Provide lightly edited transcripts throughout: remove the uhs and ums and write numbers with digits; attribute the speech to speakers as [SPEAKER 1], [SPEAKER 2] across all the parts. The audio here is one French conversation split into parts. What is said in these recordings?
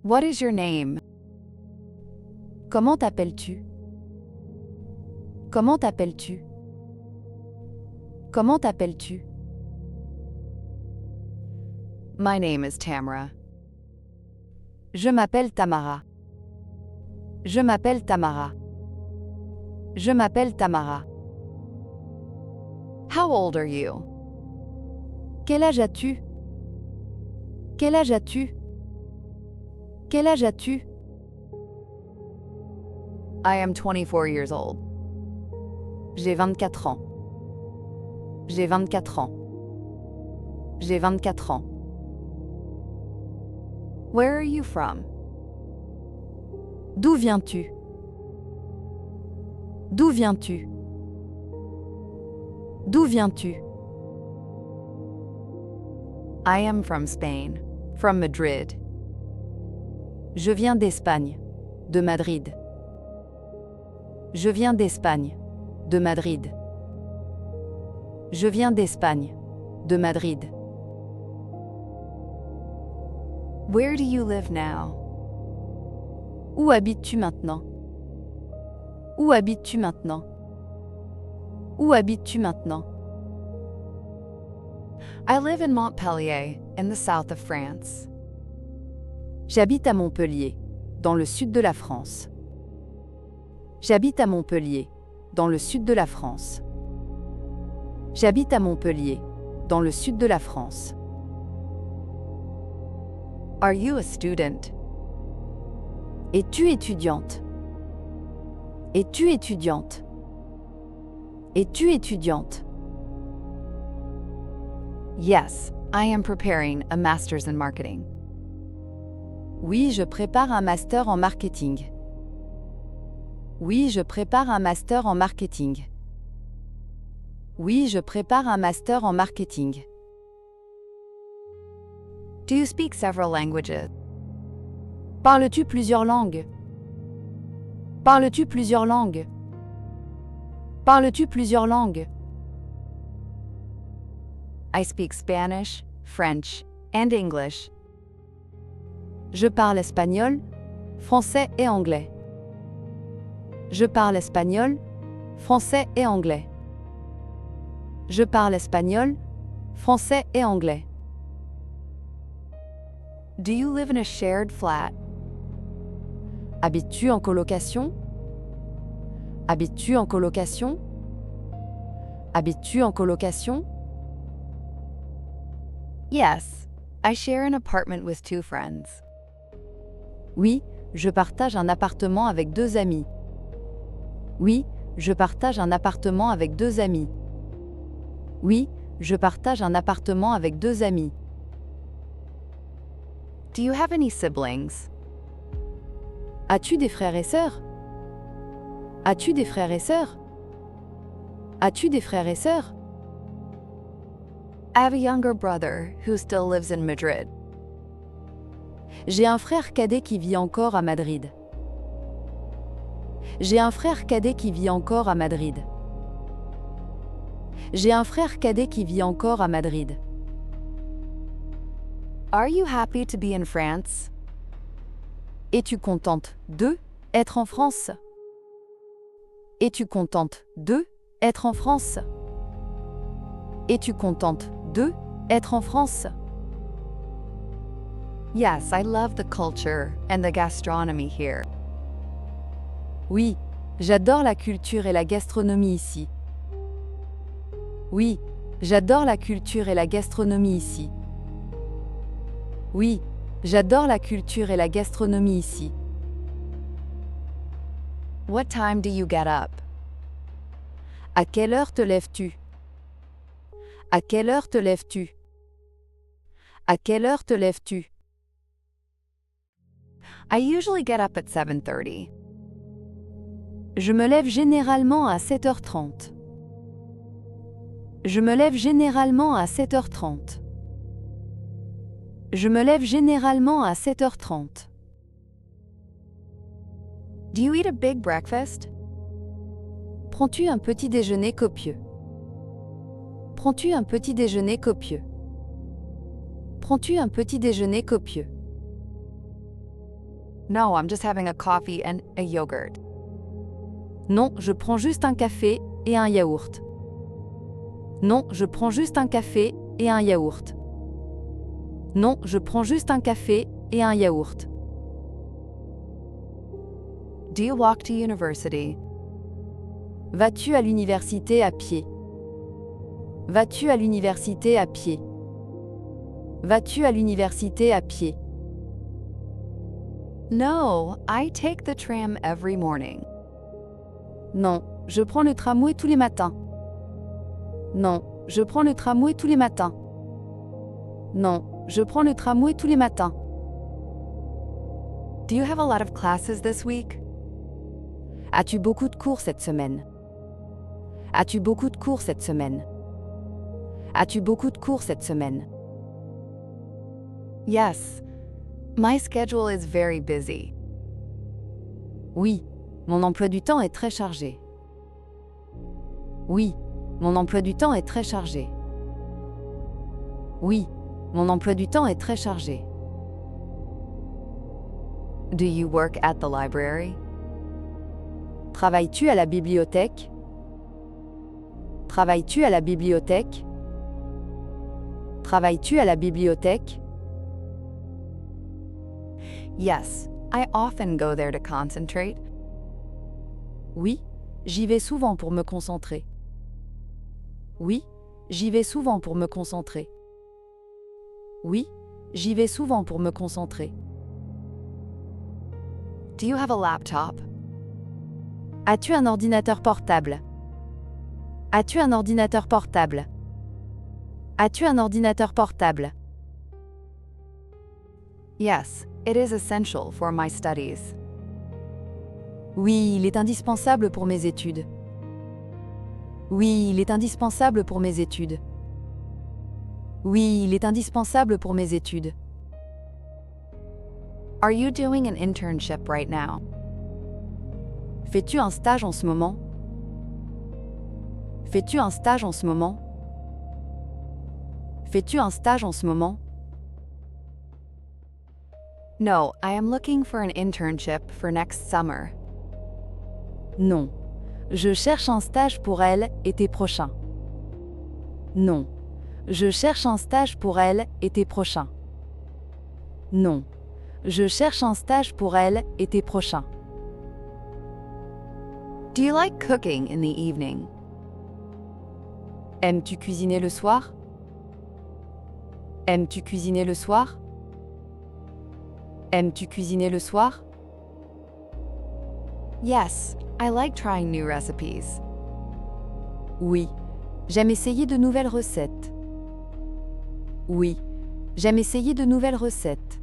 [SPEAKER 1] What is your name?
[SPEAKER 2] Comment t'appelles-tu? Comment t'appelles-tu? Comment t'appelles-tu?
[SPEAKER 1] My name is Tamara.
[SPEAKER 2] Je m'appelle Tamara. Je m'appelle Tamara. Je m'appelle Tamara.
[SPEAKER 1] How old are you?
[SPEAKER 2] Quel âge as-tu? Quel âge as-tu? Quel âge as-tu?
[SPEAKER 1] I am 24 years old.
[SPEAKER 2] J'ai 24 ans. J'ai 24 ans. J'ai 24 ans.
[SPEAKER 1] Where are you from?
[SPEAKER 2] D'où viens-tu? D'où viens-tu? D'où viens-tu?
[SPEAKER 1] I am from Spain, from Madrid.
[SPEAKER 2] Je viens d'Espagne, de Madrid. Je viens d'Espagne, de Madrid. Je viens d'Espagne, de Madrid.
[SPEAKER 1] Where do you live now?
[SPEAKER 2] Où habites-tu maintenant? Où habites-tu maintenant? Où habites-tu maintenant?
[SPEAKER 1] I live in Montpellier, in the south of France.
[SPEAKER 2] J'habite à Montpellier, dans le sud de la France. J'habite à Montpellier, dans le sud de la France. J'habite à Montpellier, dans le sud de la France.
[SPEAKER 1] Are you a student?
[SPEAKER 2] Es-tu étudiante? Es-tu étudiante? Es-tu étudiante?
[SPEAKER 1] Yes, I am preparing a master's in marketing.
[SPEAKER 2] Oui, je prépare un master en marketing. Oui, je prépare un master en marketing. Oui, je prépare un master en marketing.
[SPEAKER 1] Do you speak several languages?
[SPEAKER 2] Parles-tu plusieurs langues? Parles-tu plusieurs langues? Parles-tu plusieurs langues?
[SPEAKER 1] I speak Spanish, French, and English.
[SPEAKER 2] Je parle espagnol, français et anglais. Je parle espagnol, français et anglais. Je parle espagnol, français et anglais.
[SPEAKER 1] Do you live in a shared flat?
[SPEAKER 2] Habites-tu en colocation? Habites-tu en colocation? Habites-tu en colocation?
[SPEAKER 1] Yes, I share an apartment with 2 friends.
[SPEAKER 2] Oui, je partage un appartement avec 2 amis. Oui, je partage un appartement avec 2 amis. Oui, je partage un appartement avec 2 amis.
[SPEAKER 1] Do you have any siblings?
[SPEAKER 2] As-tu des frères et sœurs? As-tu des frères et sœurs? As-tu des frères et sœurs?
[SPEAKER 1] I have a younger brother who still lives in Madrid.
[SPEAKER 2] J'ai un frère cadet qui vit encore à Madrid. J'ai un frère cadet qui vit encore à Madrid. J'ai un frère cadet qui vit encore à Madrid.
[SPEAKER 1] Are you happy to be in France?
[SPEAKER 2] Es-tu contente de être en France? Es-tu contente de être en France? Es-tu contente de être en France?
[SPEAKER 1] Yes, I love the culture and the gastronomy here.
[SPEAKER 2] Oui, j'adore la culture et la gastronomie ici. Oui, j'adore la culture et la gastronomie ici. Oui, j'adore la culture et la gastronomie ici.
[SPEAKER 1] What time do you get up?
[SPEAKER 2] À quelle heure te lèves-tu? À quelle heure te lèves-tu? À quelle heure te lèves-tu?
[SPEAKER 1] I usually get up at 7:30.
[SPEAKER 2] Je me lève généralement à 7h30. Je me lève généralement à 7h30. Je me lève généralement à 7h30.
[SPEAKER 1] Do you eat a big breakfast?
[SPEAKER 2] Prends-tu un petit déjeuner copieux? Prends-tu un petit déjeuner copieux? Prends-tu un petit déjeuner copieux?
[SPEAKER 1] No, I'm just having a coffee and a yogurt.
[SPEAKER 2] Non, je prends juste un café et un yaourt. Non, je prends juste un café et un yaourt. Non, je prends juste un café et un yaourt.
[SPEAKER 1] Do you walk to university?
[SPEAKER 2] Vas-tu à l'université à pied? Vas-tu à l'université à pied? Vas-tu à l'université à pied?
[SPEAKER 1] No, I take the tram every morning.
[SPEAKER 2] Non, je prends le tramway tous les matins. Non, je prends le tramway tous les matins. Non, je prends le tramway tous les matins.
[SPEAKER 1] Do you have a lot of classes this week?
[SPEAKER 2] As-tu beaucoup de cours cette semaine? As-tu beaucoup de cours cette semaine? As-tu beaucoup de cours cette semaine?
[SPEAKER 1] Yes. My schedule is very busy.
[SPEAKER 2] Oui, mon emploi du temps est très chargé. Oui, mon emploi du temps est très chargé. Oui, mon emploi du temps est très chargé.
[SPEAKER 1] Do you work at the library?
[SPEAKER 2] Travailles-tu à la bibliothèque? Travailles-tu à la bibliothèque? Travailles-tu à la bibliothèque?
[SPEAKER 1] Yes, I often go there to concentrate.
[SPEAKER 2] Oui, j'y vais souvent pour me concentrer. Oui, j'y vais souvent pour me concentrer. Oui, j'y vais souvent pour me concentrer.
[SPEAKER 1] Do you have a laptop?
[SPEAKER 2] As-tu un ordinateur portable? As-tu un ordinateur portable? As-tu un ordinateur portable?
[SPEAKER 1] Yes, it is essential for my studies.
[SPEAKER 2] Oui, il est indispensable pour mes études. Oui, il est indispensable pour mes études. Oui, il est indispensable pour mes études.
[SPEAKER 1] Are you doing an internship right now?
[SPEAKER 2] Fais-tu un stage en ce moment? Fais-tu un stage en ce moment? Fais-tu un stage en ce moment?
[SPEAKER 1] No, I am looking for an internship for next summer.
[SPEAKER 2] Non. Je cherche un stage pour elle été prochain. Non. Je cherche un stage pour elle été prochain. Non. Je cherche un stage pour elle été prochain.
[SPEAKER 1] Do you like cooking in the evening?
[SPEAKER 2] Aimes-tu cuisiner le soir? Aimes-tu cuisiner le soir? Aimes-tu cuisiner le soir?
[SPEAKER 1] Yes, I like trying new recipes.
[SPEAKER 2] Oui, j'aime essayer de nouvelles recettes. Oui, j'aime essayer de nouvelles recettes.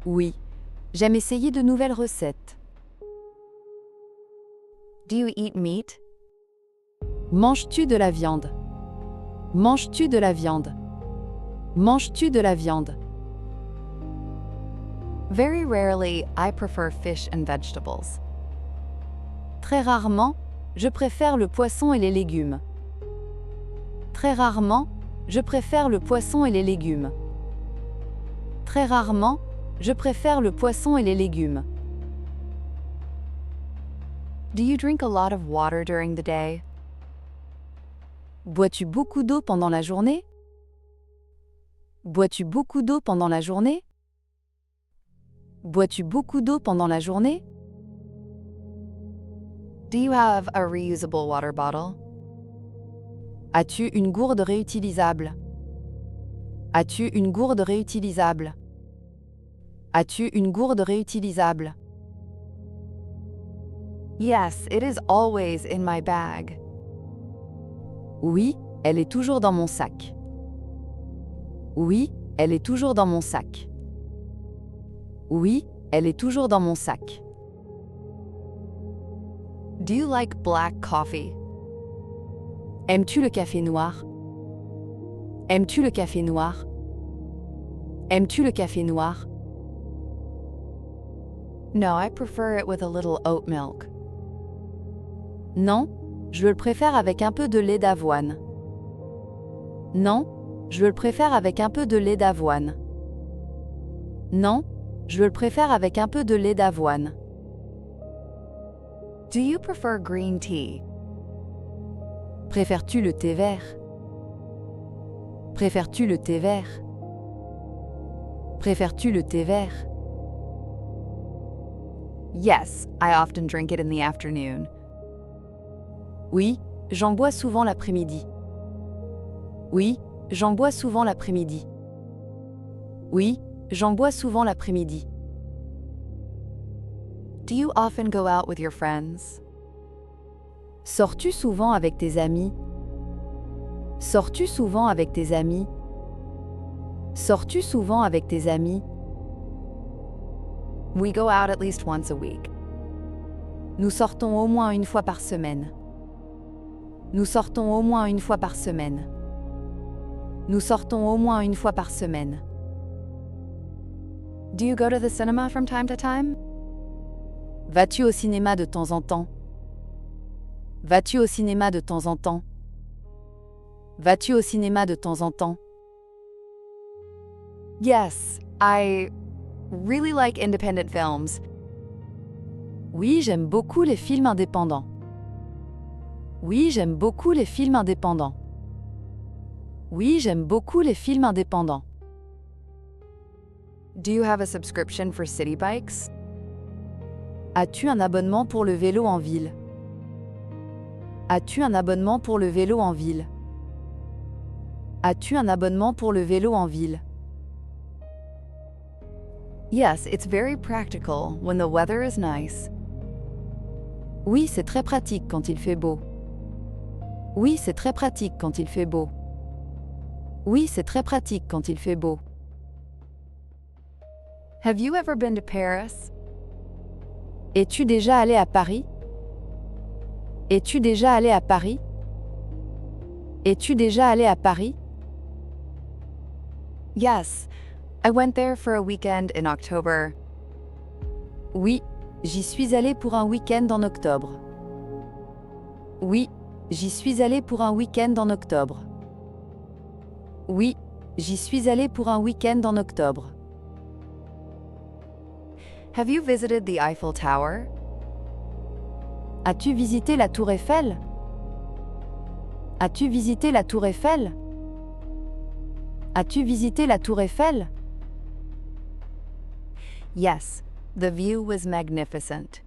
[SPEAKER 2] Oui, j'aime essayer de nouvelles recettes.
[SPEAKER 1] Do you eat meat?
[SPEAKER 2] Manges-tu de la viande? Manges-tu de la viande? Manges-tu de la viande?
[SPEAKER 1] Very rarely, I prefer fish and vegetables.
[SPEAKER 2] Très rarement, je préfère le poisson et les légumes. Très rarement, je préfère le poisson et les légumes. Très rarement, je préfère le poisson et les légumes.
[SPEAKER 1] Do you drink a lot of water during the day?
[SPEAKER 2] Bois-tu beaucoup d'eau pendant la journée? Bois-tu beaucoup d'eau pendant la journée? Bois-tu beaucoup d'eau pendant la journée?
[SPEAKER 1] Do you have a reusable water bottle?
[SPEAKER 2] As-tu une gourde réutilisable? As-tu une gourde réutilisable? As-tu une gourde réutilisable?
[SPEAKER 1] Yes, it is always in my bag.
[SPEAKER 2] Oui, elle est toujours dans mon sac. Oui, elle est toujours dans mon sac. Oui, elle est toujours dans mon sac.
[SPEAKER 1] Do you like black coffee?
[SPEAKER 2] Aimes-tu le café noir? Aimes-tu le café noir? Aimes-tu le café noir?
[SPEAKER 1] No, I prefer it with a little oat milk.
[SPEAKER 2] Non, je le préfère avec un peu de lait d'avoine. Non, je le préfère avec un peu de lait d'avoine. Non, Je le préfère avec un peu de lait d'avoine.
[SPEAKER 1] Do you prefer green tea?
[SPEAKER 2] Préfères-tu le thé vert? Préfères-tu le thé vert? Préfères-tu le thé vert?
[SPEAKER 1] Yes, I often drink it in the afternoon.
[SPEAKER 2] Oui, j'en bois souvent l'après-midi. Oui, j'en bois souvent l'après-midi. Oui, j'en bois souvent l'après-midi.
[SPEAKER 1] Do you often go out with your friends?
[SPEAKER 2] Sors-tu souvent avec tes amis? Sors-tu souvent avec tes amis? Sors-tu souvent avec tes amis?
[SPEAKER 1] We go out at least once a week.
[SPEAKER 2] Nous sortons au moins une fois par semaine. Nous sortons au moins une fois par semaine. Nous sortons au moins une fois par semaine.
[SPEAKER 1] Do you go to the cinema from time to time?
[SPEAKER 2] Vas-tu au cinéma de temps en temps? Vas-tu au cinéma de temps en temps? Vas-tu au cinéma de temps en temps?
[SPEAKER 1] Yes, I really like independent films.
[SPEAKER 2] Oui, j'aime beaucoup les films indépendants. Oui, j'aime beaucoup les films indépendants. Oui, j'aime beaucoup les films indépendants.
[SPEAKER 1] Do you have a subscription for city bikes?
[SPEAKER 2] As-tu un abonnement pour le vélo en ville? As-tu un abonnement pour le vélo en ville? As-tu un abonnement pour le vélo en ville?
[SPEAKER 1] Yes, it's very practical when the weather is nice.
[SPEAKER 2] Oui, c'est très pratique quand il fait beau. Oui, c'est très pratique quand il fait beau. Oui, c'est très pratique quand il fait beau.
[SPEAKER 1] Have you ever been to Paris?
[SPEAKER 2] Es-tu déjà allé à Paris? Es-tu déjà allé à Paris? Es-tu déjà allé à Paris?
[SPEAKER 1] Yes, I went there for a weekend in October.
[SPEAKER 2] Oui, j'y suis allé pour un week-end en octobre. Oui, j'y suis allé pour un week-end en octobre. Oui, j'y suis allé pour un week-end en octobre.
[SPEAKER 1] Have you visited the Eiffel Tower?
[SPEAKER 2] As-tu visité la Tour Eiffel? As-tu visité la Tour Eiffel? As-tu visité la Tour Eiffel?
[SPEAKER 1] Yes, the view was magnificent.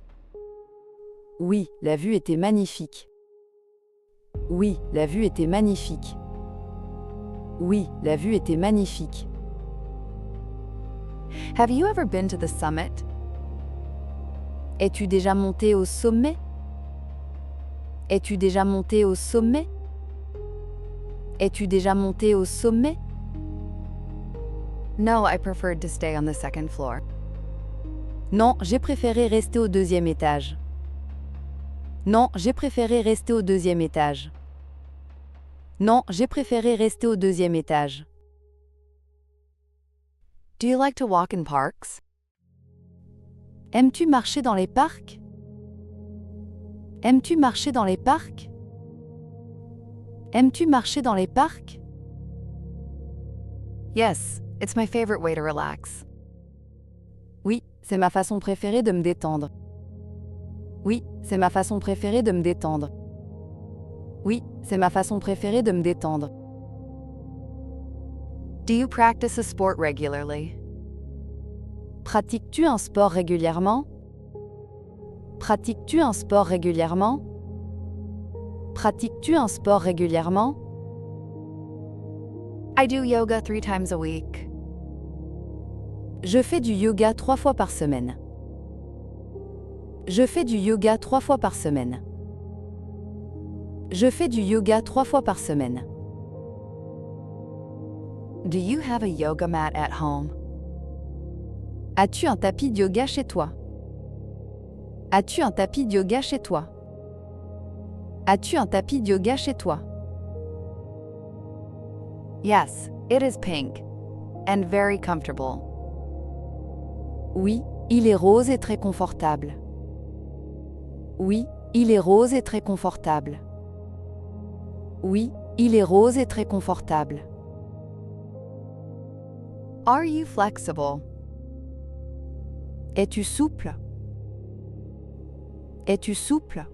[SPEAKER 2] Oui, la vue était magnifique. Oui, la vue était magnifique. Oui, la vue était magnifique.
[SPEAKER 1] Have you ever been to the summit?
[SPEAKER 2] Es-tu déjà monté au sommet? Es-tu déjà monté au sommet? Es-tu déjà monté au sommet?
[SPEAKER 1] No, I preferred to stay on the second floor.
[SPEAKER 2] Non, j'ai préféré rester au deuxième étage. Non, j'ai préféré rester au deuxième étage. Non, j'ai préféré rester au deuxième étage.
[SPEAKER 1] Do you like to walk in parks?
[SPEAKER 2] Aimes-tu marcher dans les parcs? Aimes-tu marcher dans les parcs? Aimes-tu marcher dans les parcs?
[SPEAKER 1] Yes, it's my favorite way to relax.
[SPEAKER 2] Oui, c'est ma façon préférée de me détendre. Oui, c'est ma façon préférée de me détendre. Oui, c'est ma façon préférée de me détendre.
[SPEAKER 1] Do you practice a sport regularly?
[SPEAKER 2] Pratiques-tu un sport régulièrement? Pratiques-tu un sport régulièrement? Pratiques-tu un sport régulièrement?
[SPEAKER 1] I do yoga 3 times a week.
[SPEAKER 2] Je fais du yoga 3 fois par semaine. Je fais du yoga 3 fois par semaine. Je fais du yoga 3 fois par semaine.
[SPEAKER 1] Do you have a yoga mat at home?
[SPEAKER 2] As-tu un tapis de yoga chez toi? As-tu un tapis de yoga chez toi? As-tu un tapis de yoga chez toi?
[SPEAKER 1] Yes, it is pink and very comfortable.
[SPEAKER 2] Oui, il est rose et très confortable. Oui, il est rose et très confortable. Oui, il est rose et très confortable.
[SPEAKER 1] Are you flexible?
[SPEAKER 2] Es-tu souple? Es-tu souple?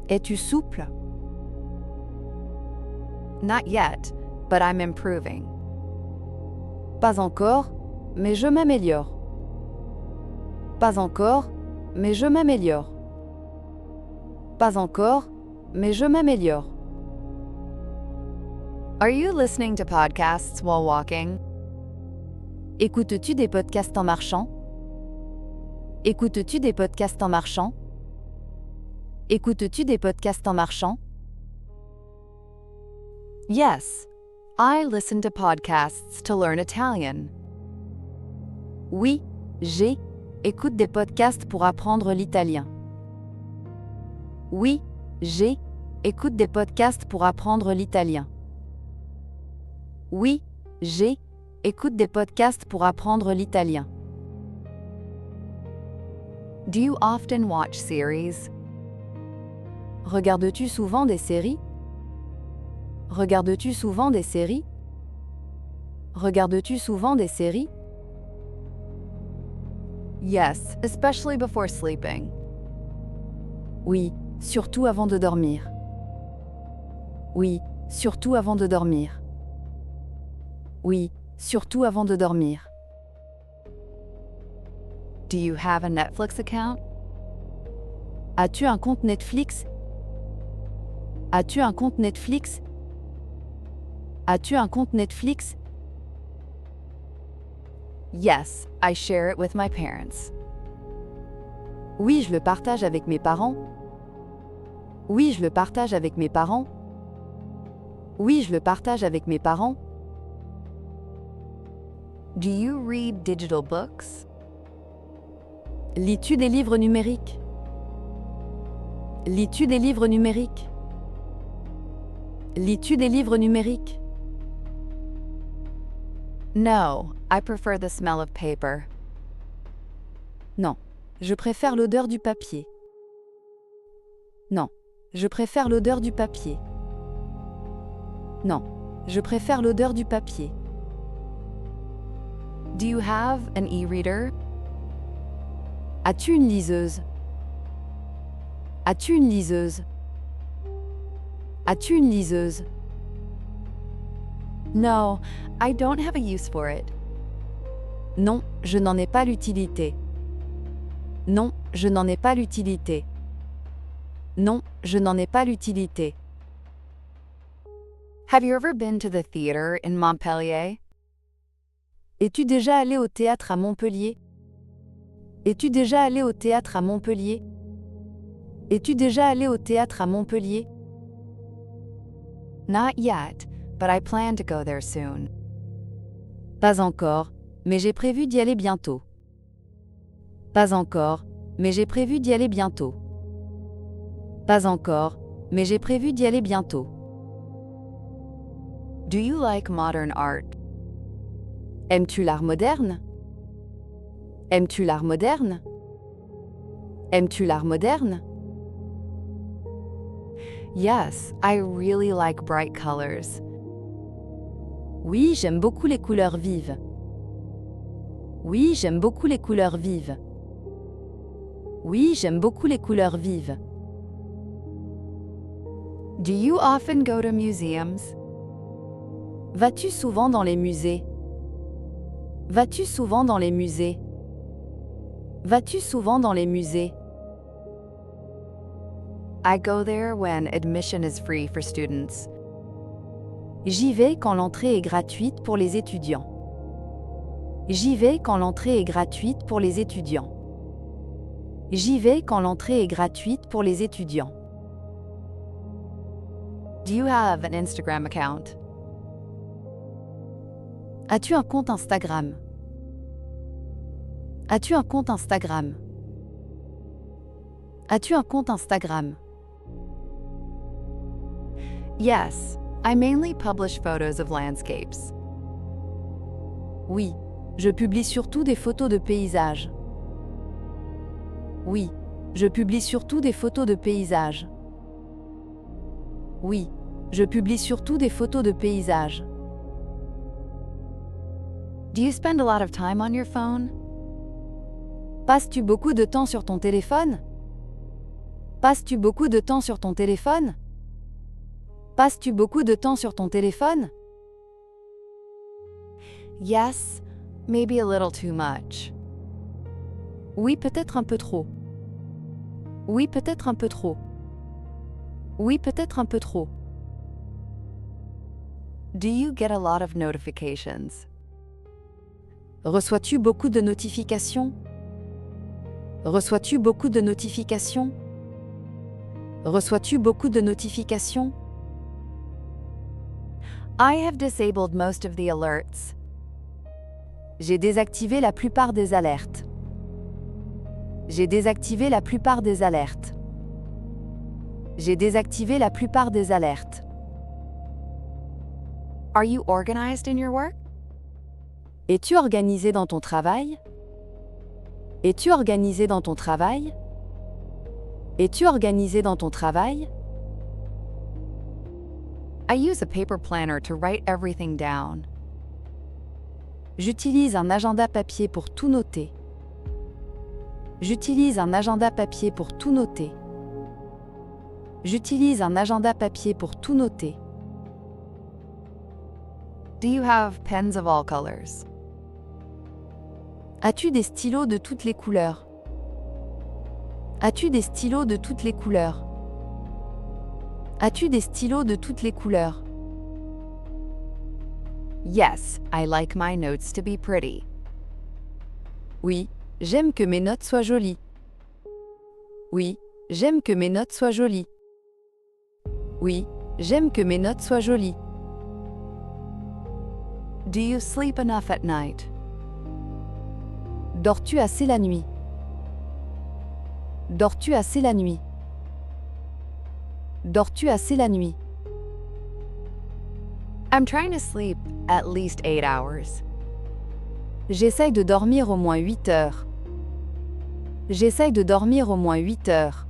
[SPEAKER 2] Es-tu souple?
[SPEAKER 1] Not yet, but I'm improving.
[SPEAKER 2] Pas encore, mais je m'améliore. Pas encore, mais je m'améliore. Pas encore, mais je m'améliore.
[SPEAKER 1] Are you listening to podcasts while walking?
[SPEAKER 2] Écoutes-tu des podcasts en marchant? Écoutes-tu des podcasts en marchant? Écoutes-tu des podcasts en marchant?
[SPEAKER 1] Yes, I listen to podcasts to learn Italian.
[SPEAKER 2] Oui, écoute des podcasts pour apprendre l'italien. Oui, écoute des podcasts pour apprendre l'italien. Oui, écoute des podcasts pour apprendre l'italien.
[SPEAKER 1] Do you often watch series?
[SPEAKER 2] Regardes-tu souvent des séries? Regardes-tu souvent des séries? Regardes-tu souvent des séries?
[SPEAKER 1] Yes, especially before sleeping.
[SPEAKER 2] Oui, surtout avant de dormir. Oui, surtout avant de dormir. Oui, surtout avant de dormir.
[SPEAKER 1] Do you have a Netflix account?
[SPEAKER 2] As-tu un compte Netflix? As-tu un compte Netflix? As-tu un compte Netflix?
[SPEAKER 1] Yes, I share it with my parents.
[SPEAKER 2] Oui, je le partage avec mes parents. Oui, je le partage avec mes parents. Oui, je le partage avec mes parents.
[SPEAKER 1] Do you read digital books?
[SPEAKER 2] Lis-tu des livres numériques? Lis-tu des livres numériques? Lis-tu des livres numériques?
[SPEAKER 1] No, I prefer the smell of paper.
[SPEAKER 2] Non, je préfère l'odeur du papier. Non, je préfère l'odeur du papier. Non, je préfère l'odeur du papier.
[SPEAKER 1] Do you have an e-reader?
[SPEAKER 2] As-tu une liseuse? As-tu une liseuse? As-tu une liseuse?
[SPEAKER 1] No, I don't have a use for it.
[SPEAKER 2] Non, je n'en ai pas l'utilité. Non, je n'en ai pas l'utilité. Non, je n'en ai pas l'utilité.
[SPEAKER 1] Have you ever been to the theater in Montpellier?
[SPEAKER 2] Es-tu déjà allé au théâtre à Montpellier? Es-tu déjà allé au théâtre à Montpellier? Es-tu déjà allé au théâtre à Montpellier?
[SPEAKER 1] Not yet, but I plan to go there soon.
[SPEAKER 2] Pas encore, mais j'ai prévu d'y aller bientôt. Pas encore, mais j'ai prévu d'y aller bientôt. Pas encore, mais j'ai prévu d'y aller bientôt.
[SPEAKER 1] Do you like modern art?
[SPEAKER 2] Aimes-tu l'art moderne? Aimes-tu l'art moderne? Aimes-tu l'art moderne?
[SPEAKER 1] Yes, I really like bright colors.
[SPEAKER 2] Oui, j'aime beaucoup les couleurs vives. Oui, j'aime beaucoup les couleurs vives. Oui, j'aime beaucoup les couleurs vives.
[SPEAKER 1] Do you often go to museums?
[SPEAKER 2] Vas-tu souvent dans les musées? Vas-tu souvent dans les musées? Vas-tu souvent dans les musées?
[SPEAKER 1] I go there when admission is free for students.
[SPEAKER 2] J'y vais quand l'entrée est gratuite pour les étudiants. J'y vais quand l'entrée est gratuite pour les étudiants. J'y vais quand l'entrée est gratuite pour les étudiants.
[SPEAKER 1] Do you have an Instagram account?
[SPEAKER 2] As-tu un compte Instagram? As-tu un compte Instagram? As-tu un compte Instagram?
[SPEAKER 1] Yes, I mainly publish photos of landscapes.
[SPEAKER 2] Oui, je publie surtout des photos de paysages. Oui, je publie surtout des photos de paysages. Oui, je publie surtout des photos de paysages.
[SPEAKER 1] Do you spend a lot of time on your phone?
[SPEAKER 2] Passes-tu beaucoup de temps sur ton téléphone? Passes-tu beaucoup de temps sur ton téléphone? Passes-tu beaucoup de temps sur ton téléphone?
[SPEAKER 1] Yes, maybe a little too much.
[SPEAKER 2] Oui, peut-être un peu trop. Oui, peut-être un peu trop. Oui, peut-être un peu trop.
[SPEAKER 1] Do you get a lot of notifications?
[SPEAKER 2] Reçois-tu beaucoup de notifications? Reçois-tu beaucoup de notifications? Reçois-tu beaucoup de notifications?
[SPEAKER 1] I have disabled most of the alerts.
[SPEAKER 2] J'ai désactivé la plupart des alertes. J'ai désactivé la plupart des alertes. J'ai désactivé la plupart des alertes.
[SPEAKER 1] Are you organized in your work?
[SPEAKER 2] Es-tu organisé dans ton travail? Es-tu organisé dans ton travail? Es-tu organisé dans ton travail?
[SPEAKER 1] I use a paper planner to write everything down.
[SPEAKER 2] J'utilise un agenda papier pour tout noter. J'utilise un agenda papier pour tout noter. J'utilise un agenda papier pour tout noter.
[SPEAKER 1] Do you have pens of all colors?
[SPEAKER 2] As-tu des stylos de toutes les couleurs? As-tu des stylos de toutes les couleurs? As-tu des stylos de toutes les couleurs?
[SPEAKER 1] Yes, I like my notes to be pretty.
[SPEAKER 2] Oui, j'aime que mes notes soient jolies. Oui, j'aime que mes notes soient jolies. Oui, j'aime que mes notes soient jolies.
[SPEAKER 1] Do you sleep enough at night?
[SPEAKER 2] Dors-tu assez la nuit? Dors-tu assez la nuit? Dors-tu assez la nuit?
[SPEAKER 1] I'm trying to sleep at least 8 hours.
[SPEAKER 2] J'essaye de dormir au moins 8 heures. J'essaye de dormir au moins 8 heures.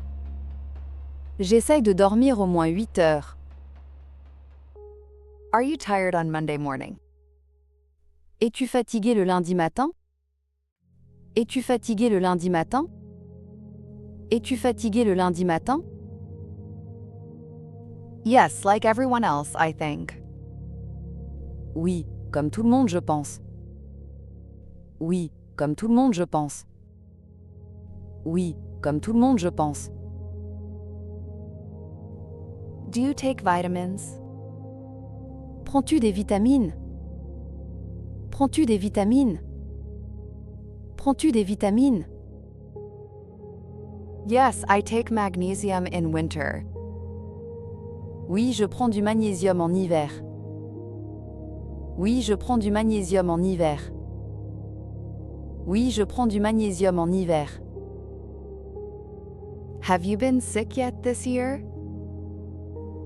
[SPEAKER 2] J'essaye de dormir au moins 8 heures.
[SPEAKER 1] Are you tired on Monday morning?
[SPEAKER 2] Es-tu fatigué le lundi matin? Es-tu fatigué le lundi matin? Es-tu fatigué le lundi matin?
[SPEAKER 1] Yes, like everyone else, I think.
[SPEAKER 2] Oui, comme tout le monde, je pense. Oui, comme tout le monde, je pense. Oui, comme tout le monde, je pense.
[SPEAKER 1] Do you take vitamins?
[SPEAKER 2] Prends-tu des vitamines? Prends-tu des vitamines? Prends-tu des vitamines?
[SPEAKER 1] Yes, I take magnesium in winter.
[SPEAKER 2] Oui, je prends du magnésium en hiver. Oui, je prends du magnésium en hiver. Oui, je prends du magnésium en hiver.
[SPEAKER 1] Have you been sick yet this year?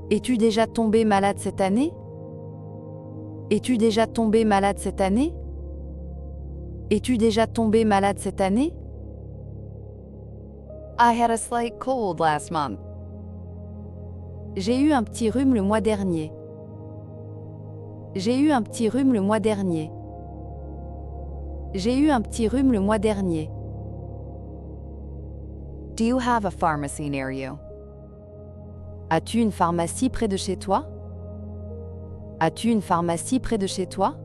[SPEAKER 2] Es-tu déjà tombé malade cette année? Es-tu déjà tombé malade cette année? Es-tu déjà tombé malade cette année?
[SPEAKER 1] I had a slight cold last month.
[SPEAKER 2] J'ai eu un petit rhume le mois dernier. J'ai eu un petit rhume le mois dernier. J'ai eu un petit rhume le mois dernier.
[SPEAKER 1] Do you have a pharmacy near you?
[SPEAKER 2] As-tu une pharmacie près de chez toi? As-tu une pharmacie près de chez toi?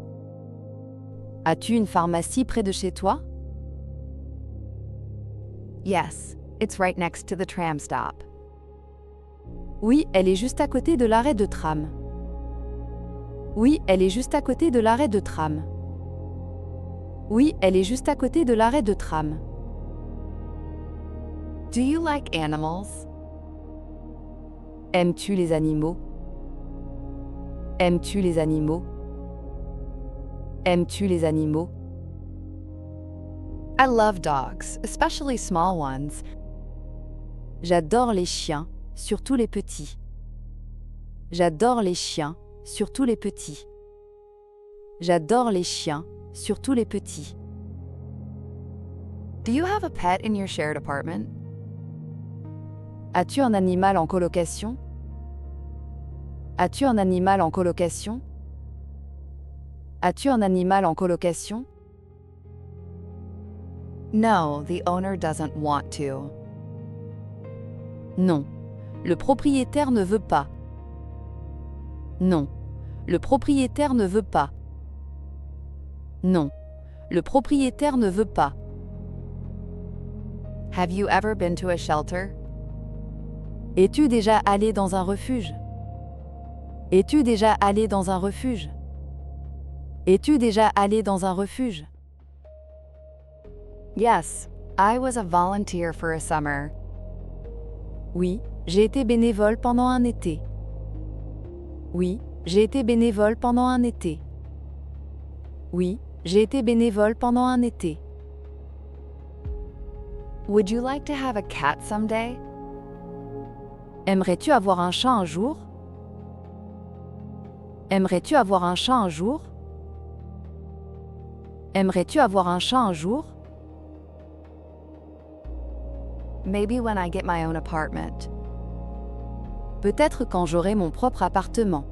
[SPEAKER 2] As-tu une pharmacie près de chez toi?
[SPEAKER 1] Yes, it's right next to the tram stop.
[SPEAKER 2] Oui, elle est juste à côté de l'arrêt de tram. Oui, elle est juste à côté de l'arrêt de tram. Oui, elle est juste à côté de l'arrêt de tram.
[SPEAKER 1] Do you like animals?
[SPEAKER 2] Aimes-tu les animaux? Aimes-tu les animaux? Aimes-tu les animaux?
[SPEAKER 1] I love dogs, especially small ones.
[SPEAKER 2] J'adore les chiens, surtout les petits. J'adore les chiens, surtout les petits. J'adore les chiens, surtout les petits.
[SPEAKER 1] Do you have a pet in your shared apartment?
[SPEAKER 2] As-tu un animal en colocation? As-tu un animal en colocation? As-tu un animal en colocation?
[SPEAKER 1] No, the owner doesn't want to.
[SPEAKER 2] Non, le propriétaire ne veut pas. Non, le propriétaire ne veut pas. Non, le propriétaire ne veut pas.
[SPEAKER 1] Have you ever been to a shelter?
[SPEAKER 2] Es-tu déjà allé dans un refuge? Es-tu déjà allé dans un refuge? Es-tu déjà allé dans un refuge?
[SPEAKER 1] Yes, I was a volunteer for a summer.
[SPEAKER 2] Oui, j'ai été bénévole pendant un été. Oui, j'ai été bénévole pendant un été. Oui, j'ai été bénévole pendant un été.
[SPEAKER 1] Would you like to have a cat someday?
[SPEAKER 2] Aimerais-tu avoir un chat un jour? Aimerais-tu avoir un chat un jour? Aimerais-tu avoir un chat un jour?
[SPEAKER 1] Maybe when I get my own apartment.
[SPEAKER 2] Peut-être quand j'aurai mon propre appartement.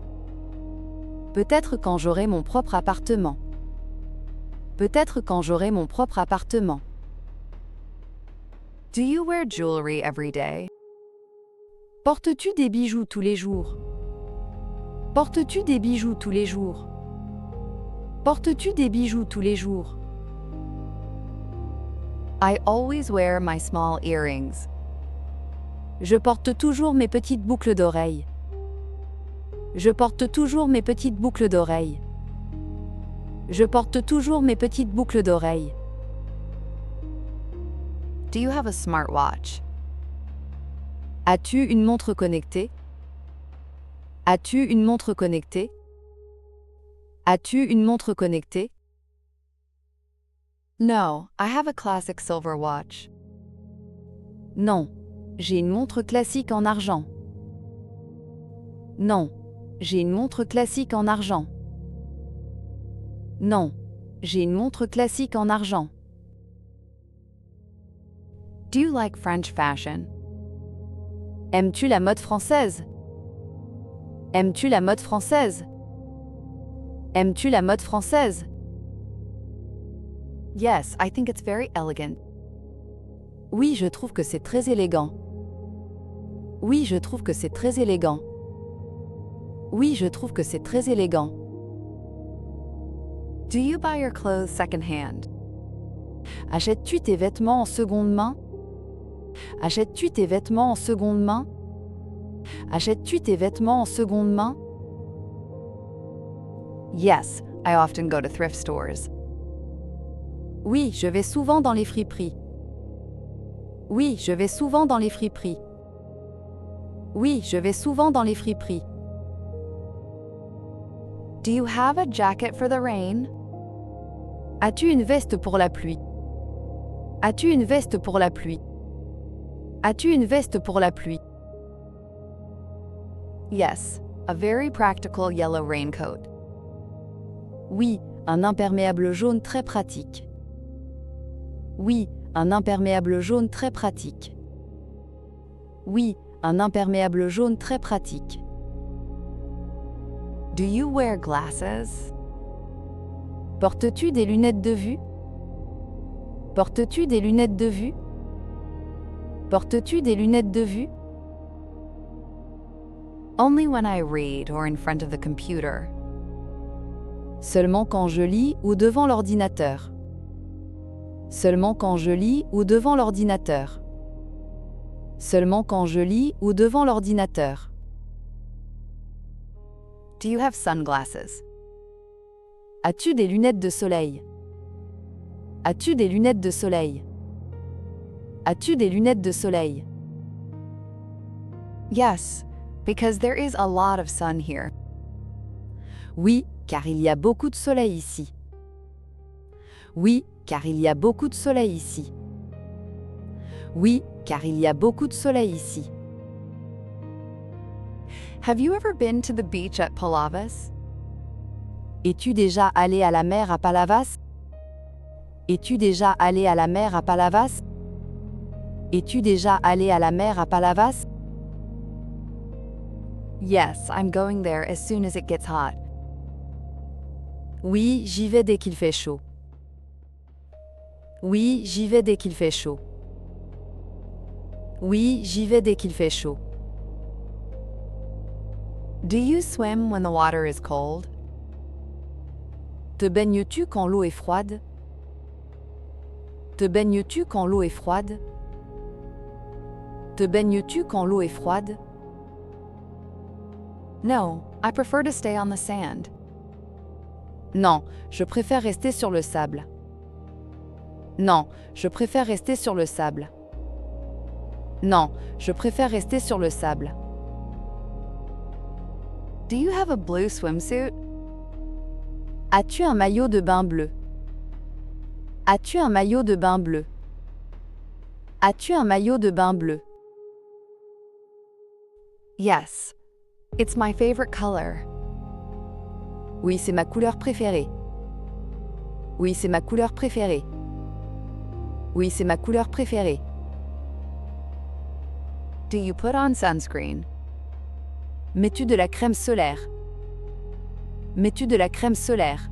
[SPEAKER 2] Peut-être quand j'aurai mon propre appartement. Peut-être quand j'aurai mon propre appartement.
[SPEAKER 1] Do you wear jewelry every day?
[SPEAKER 2] Portes-tu des bijoux tous les jours? Portes-tu des bijoux tous les jours? Portes-tu des bijoux tous les jours?
[SPEAKER 1] I always wear my small earrings.
[SPEAKER 2] Je porte toujours mes petites boucles d'oreilles. Je porte toujours mes petites boucles d'oreilles. Je porte toujours mes petites boucles d'oreilles.
[SPEAKER 1] Do you have a smartwatch?
[SPEAKER 2] As-tu une montre connectée? As-tu une montre connectée? As-tu une montre connectée?
[SPEAKER 1] No, I have a classic silver watch.
[SPEAKER 2] Non, j'ai une montre classique en argent. Non, j'ai une montre classique en argent. Non, j'ai une montre classique en argent.
[SPEAKER 1] Do you like French fashion?
[SPEAKER 2] Aimes-tu la mode française? Aimes-tu la mode française? Aimes-tu la mode française?
[SPEAKER 1] Yes, I think it's very elegant.
[SPEAKER 2] Oui, je trouve que c'est très élégant. Oui, je trouve que c'est très élégant. Oui, je trouve que c'est très élégant.
[SPEAKER 1] Do you buy your clothes secondhand?
[SPEAKER 2] Achètes-tu tes vêtements en seconde main? Achètes-tu tes vêtements en seconde main? Achètes-tu tes vêtements en seconde main?
[SPEAKER 1] Yes, I often go to thrift stores.
[SPEAKER 2] Oui, je vais souvent dans les friperies. Oui, je vais souvent dans les friperies. Oui, je vais souvent dans les friperies.
[SPEAKER 1] Do you have a jacket for the rain?
[SPEAKER 2] As-tu une veste pour la pluie? As-tu une veste pour la pluie? As-tu une veste pour la pluie?
[SPEAKER 1] Yes, a very practical yellow raincoat.
[SPEAKER 2] Oui, un imperméable jaune très pratique. Oui, un imperméable jaune très pratique. Oui, un imperméable jaune très pratique.
[SPEAKER 1] Do you wear glasses?
[SPEAKER 2] Portes-tu des lunettes de vue? Portes-tu des lunettes de vue? Portes-tu des lunettes de vue?
[SPEAKER 1] Only when I read or in front of the computer.
[SPEAKER 2] Seulement quand je lis ou devant l'ordinateur. Seulement quand je lis ou devant l'ordinateur. Seulement quand je lis ou devant l'ordinateur.
[SPEAKER 1] Do you have sunglasses?
[SPEAKER 2] As-tu des lunettes de soleil? As-tu des lunettes de soleil? As-tu des lunettes de soleil?
[SPEAKER 1] Yes, because there is a lot of sun here.
[SPEAKER 2] Oui, car il y a beaucoup de soleil ici. Oui, car il y a beaucoup de soleil ici. Oui, car il y a beaucoup de soleil ici.
[SPEAKER 1] Have you ever been to the beach at Palavas?
[SPEAKER 2] Es-tu déjà allé à la mer à Palavas? Es-tu déjà allé à la mer à Palavas? Es-tu déjà allé à la mer à Palavas?
[SPEAKER 1] Yes, I'm going there as soon as it gets hot.
[SPEAKER 2] Oui, j'y vais dès qu'il fait chaud. Oui, j'y vais dès qu'il fait chaud. Oui, j'y vais dès qu'il fait chaud.
[SPEAKER 1] Do you swim when the water is cold?
[SPEAKER 2] Te baignes-tu quand l'eau est froide? Te baignes-tu quand l'eau est froide? Te baignes-tu quand l'eau est froide?
[SPEAKER 1] No, I prefer to stay on the sand.
[SPEAKER 2] Non, je préfère rester sur le sable. Non, je préfère rester sur le sable. Non, je préfère rester sur le sable.
[SPEAKER 1] Do you have a blue swimsuit?
[SPEAKER 2] As-tu un maillot de bain bleu? As-tu un maillot de bain bleu? As-tu un maillot de bain bleu?
[SPEAKER 1] Yes. It's my favorite color.
[SPEAKER 2] Oui, c'est ma couleur préférée. Oui, c'est ma couleur préférée. Oui, c'est ma couleur préférée.
[SPEAKER 1] Do you put on sunscreen?
[SPEAKER 2] Mets-tu de la crème solaire? Mets-tu de la crème solaire?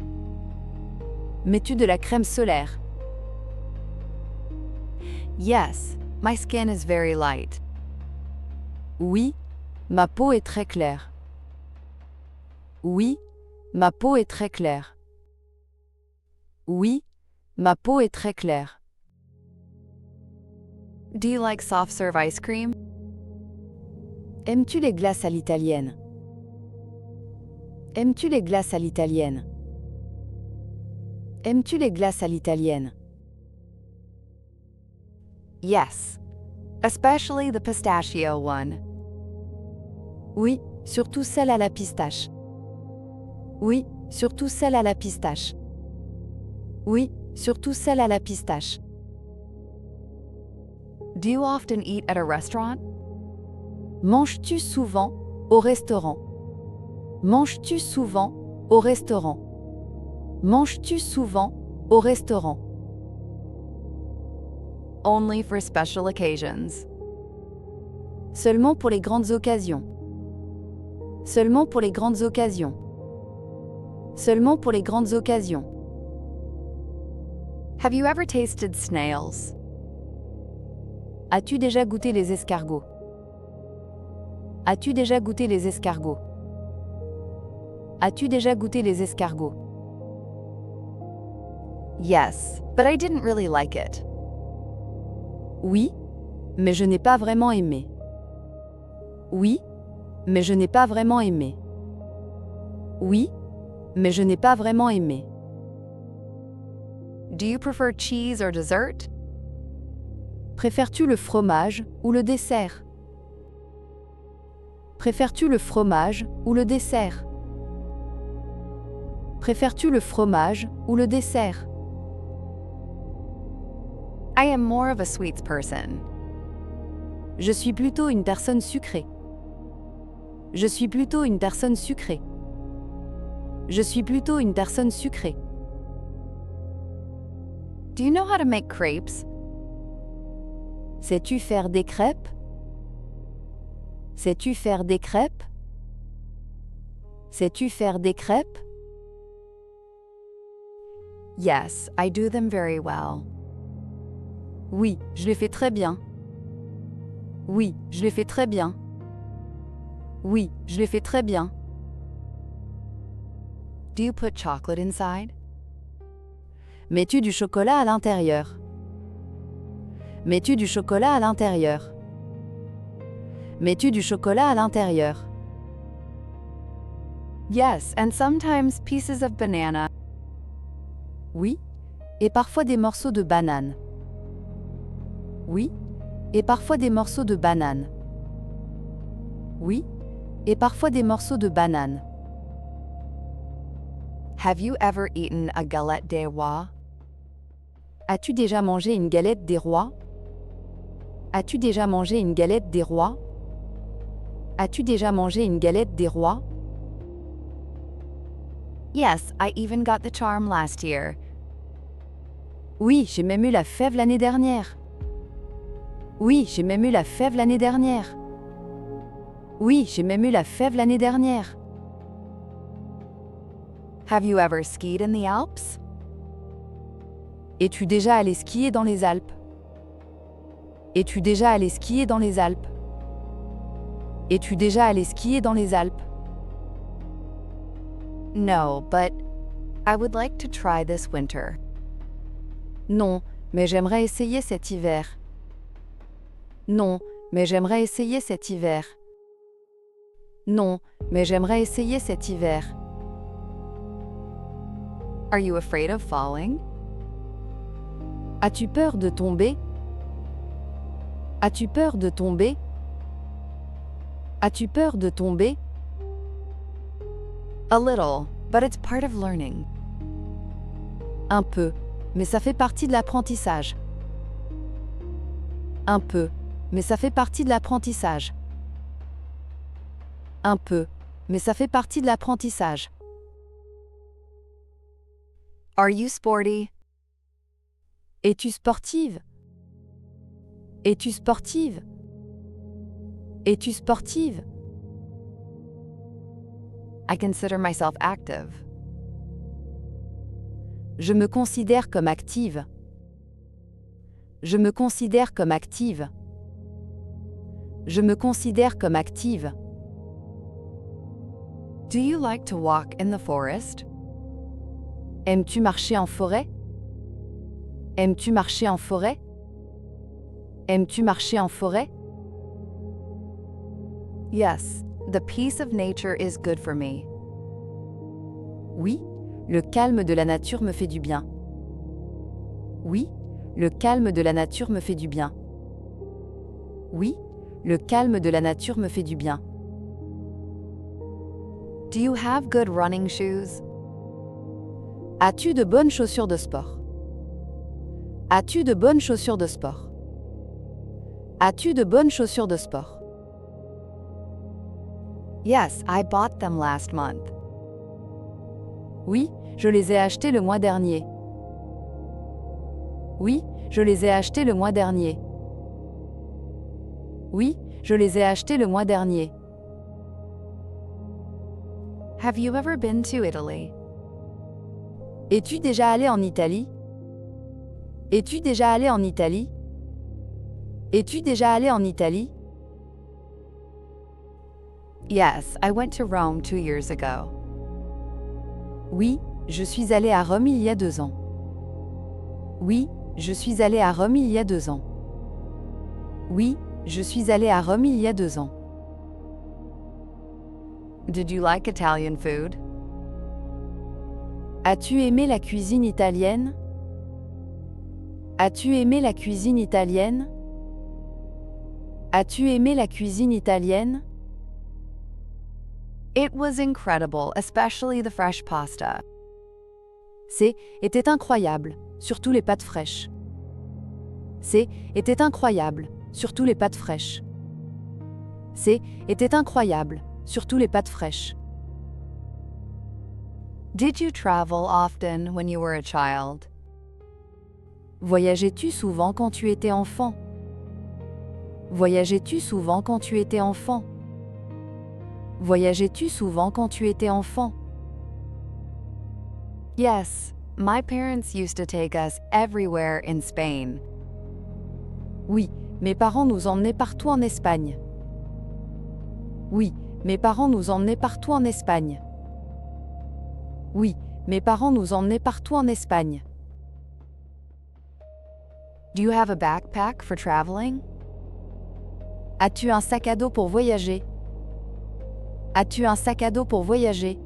[SPEAKER 2] Mets-tu de la crème solaire?
[SPEAKER 1] Yes, my skin is very light.
[SPEAKER 2] Oui, ma peau est très claire. Oui, ma peau est très claire. Oui, ma peau est très claire.
[SPEAKER 1] Do you like soft serve ice cream?
[SPEAKER 2] Aimes-tu les glaces à l'italienne? Aimes-tu les glaces à l'italienne? Aimes-tu les glaces à l'italienne?
[SPEAKER 1] Yes, especially the pistachio one.
[SPEAKER 2] Oui, surtout celle à la pistache. Oui, surtout celle à la pistache. Oui, surtout celle à la pistache.
[SPEAKER 1] Do you often eat at a restaurant?
[SPEAKER 2] Manges-tu souvent au restaurant? Manges-tu souvent au restaurant? Manges-tu souvent au restaurant?
[SPEAKER 1] Only for special occasions.
[SPEAKER 2] Seulement pour les grandes occasions. Seulement pour les grandes occasions. Seulement pour les grandes occasions.
[SPEAKER 1] Have you ever tasted snails?
[SPEAKER 2] As-tu déjà goûté les escargots? As-tu déjà goûté les escargots? As-tu déjà goûté les escargots?
[SPEAKER 1] Yes, but I didn't really like it.
[SPEAKER 2] Oui, mais je n'ai pas vraiment aimé. Oui, mais je n'ai pas vraiment aimé. Oui, mais je n'ai pas vraiment aimé.
[SPEAKER 1] Do you prefer cheese or dessert?
[SPEAKER 2] Préfères-tu le fromage ou le dessert? Préfères-tu le fromage ou le dessert? Préfères-tu le fromage ou le dessert?
[SPEAKER 1] I am more of a sweets person.
[SPEAKER 2] Je suis plutôt une personne sucrée. Je suis plutôt une personne sucrée. Je suis plutôt une personne sucrée.
[SPEAKER 1] Do you know how to make crepes?
[SPEAKER 2] Sais-tu faire des crêpes? Sais-tu faire des crêpes? Sais-tu faire des crêpes?
[SPEAKER 1] Yes, I do them very well.
[SPEAKER 2] Oui, je les fais très bien. Oui, je les fais très bien. Oui, je les fais très bien.
[SPEAKER 1] Do you put chocolate inside?
[SPEAKER 2] Mets-tu du chocolat à l'intérieur? Mets-tu du chocolat à l'intérieur? Mets-tu du chocolat à l'intérieur?
[SPEAKER 1] Yes, and sometimes pieces of banana.
[SPEAKER 2] Oui, et parfois des morceaux de banane. Oui, et parfois des morceaux de banane. Oui, et parfois des morceaux de banane.
[SPEAKER 1] Have you ever eaten a galette des rois?
[SPEAKER 2] As-tu déjà mangé une galette des rois? As-tu déjà mangé une galette des rois? As-tu déjà mangé une galette des rois?
[SPEAKER 1] Yes, I even got the charm last year.
[SPEAKER 2] Oui, j'ai même eu la fève l'année dernière. Oui, j'ai même eu la fève l'année dernière. Oui, j'ai même eu la fève l'année dernière.
[SPEAKER 1] Have you ever skied in the Alps?
[SPEAKER 2] Es-tu déjà allé skier dans les Alpes? Es-tu déjà allé skier dans les Alpes? Es-tu déjà allé skier dans les Alpes?
[SPEAKER 1] No, but I would like to try this winter.
[SPEAKER 2] Non, mais j'aimerais essayer cet hiver. Non, mais j'aimerais essayer cet hiver. Non, mais j'aimerais essayer cet hiver.
[SPEAKER 1] Are you afraid of falling?
[SPEAKER 2] As-tu peur de tomber? As-tu peur de tomber? As-tu peur de tomber?
[SPEAKER 1] A little, but it's part of learning.
[SPEAKER 2] Un peu, mais ça fait partie de l'apprentissage. Un peu, mais ça fait partie de l'apprentissage. Un peu, mais ça fait partie de l'apprentissage.
[SPEAKER 1] Are you sporty?
[SPEAKER 2] Es-tu sportive? Es-tu sportive? Es-tu sportive?
[SPEAKER 1] I consider myself active.
[SPEAKER 2] Je me considère comme active. Je me considère comme active. Je me considère comme active.
[SPEAKER 1] Do you like to walk in the forest?
[SPEAKER 2] Aimes-tu marcher en forêt? Aimes-tu marcher en forêt? Aimes-tu marcher en forêt?
[SPEAKER 1] Yes, the peace of nature is good for me.
[SPEAKER 2] Oui, le calme de la nature me fait du bien. Oui, le calme de la nature me fait du bien. Oui, le calme de la nature me fait du bien.
[SPEAKER 1] Do you have good running shoes?
[SPEAKER 2] As-tu de bonnes chaussures de sport? As-tu de bonnes chaussures de sport? As-tu de bonnes chaussures de sport?
[SPEAKER 1] Yes, I bought them last month.
[SPEAKER 2] Oui, je les ai achetés le mois dernier. Oui, je les ai achetés le mois dernier. Oui, je les ai achetés le mois dernier.
[SPEAKER 1] Have you ever been to Italy?
[SPEAKER 2] Es-tu déjà allé en Italie? Es-tu déjà allé en Italie? Es-tu déjà allé en Italie?
[SPEAKER 1] Yes, I went to Rome 2 years ago.
[SPEAKER 2] Oui, je suis allé à Rome il y a 2 ans. Oui, je suis allé à Rome il y a 2 ans. Oui, je suis allé à Rome il y a 2 ans.
[SPEAKER 1] Did you like Italian food?
[SPEAKER 2] As-tu aimé la cuisine italienne? As-tu aimé la cuisine italienne? As-tu aimé la cuisine italienne?
[SPEAKER 1] It was incredible, especially the fresh pasta.
[SPEAKER 2] Était incroyable, surtout les pâtes fraîches. Était incroyable, surtout les pâtes fraîches. Était incroyable, surtout les pâtes fraîches.
[SPEAKER 1] Did you travel often when you were a child?
[SPEAKER 2] Voyageais-tu souvent quand tu étais enfant? Voyageais-tu souvent quand tu étais enfant? Voyageais-tu souvent quand tu étais enfant?
[SPEAKER 1] Yes, my parents used to take us everywhere in Spain.
[SPEAKER 2] Oui, mes parents nous emmenaient partout en Espagne. Oui, mes parents nous emmenaient partout en Espagne. Oui, mes parents nous emmenaient partout en Espagne.
[SPEAKER 1] Do you have a backpack for traveling?
[SPEAKER 2] As-tu un sac à dos pour voyager? As-tu un sac à dos pour voyager?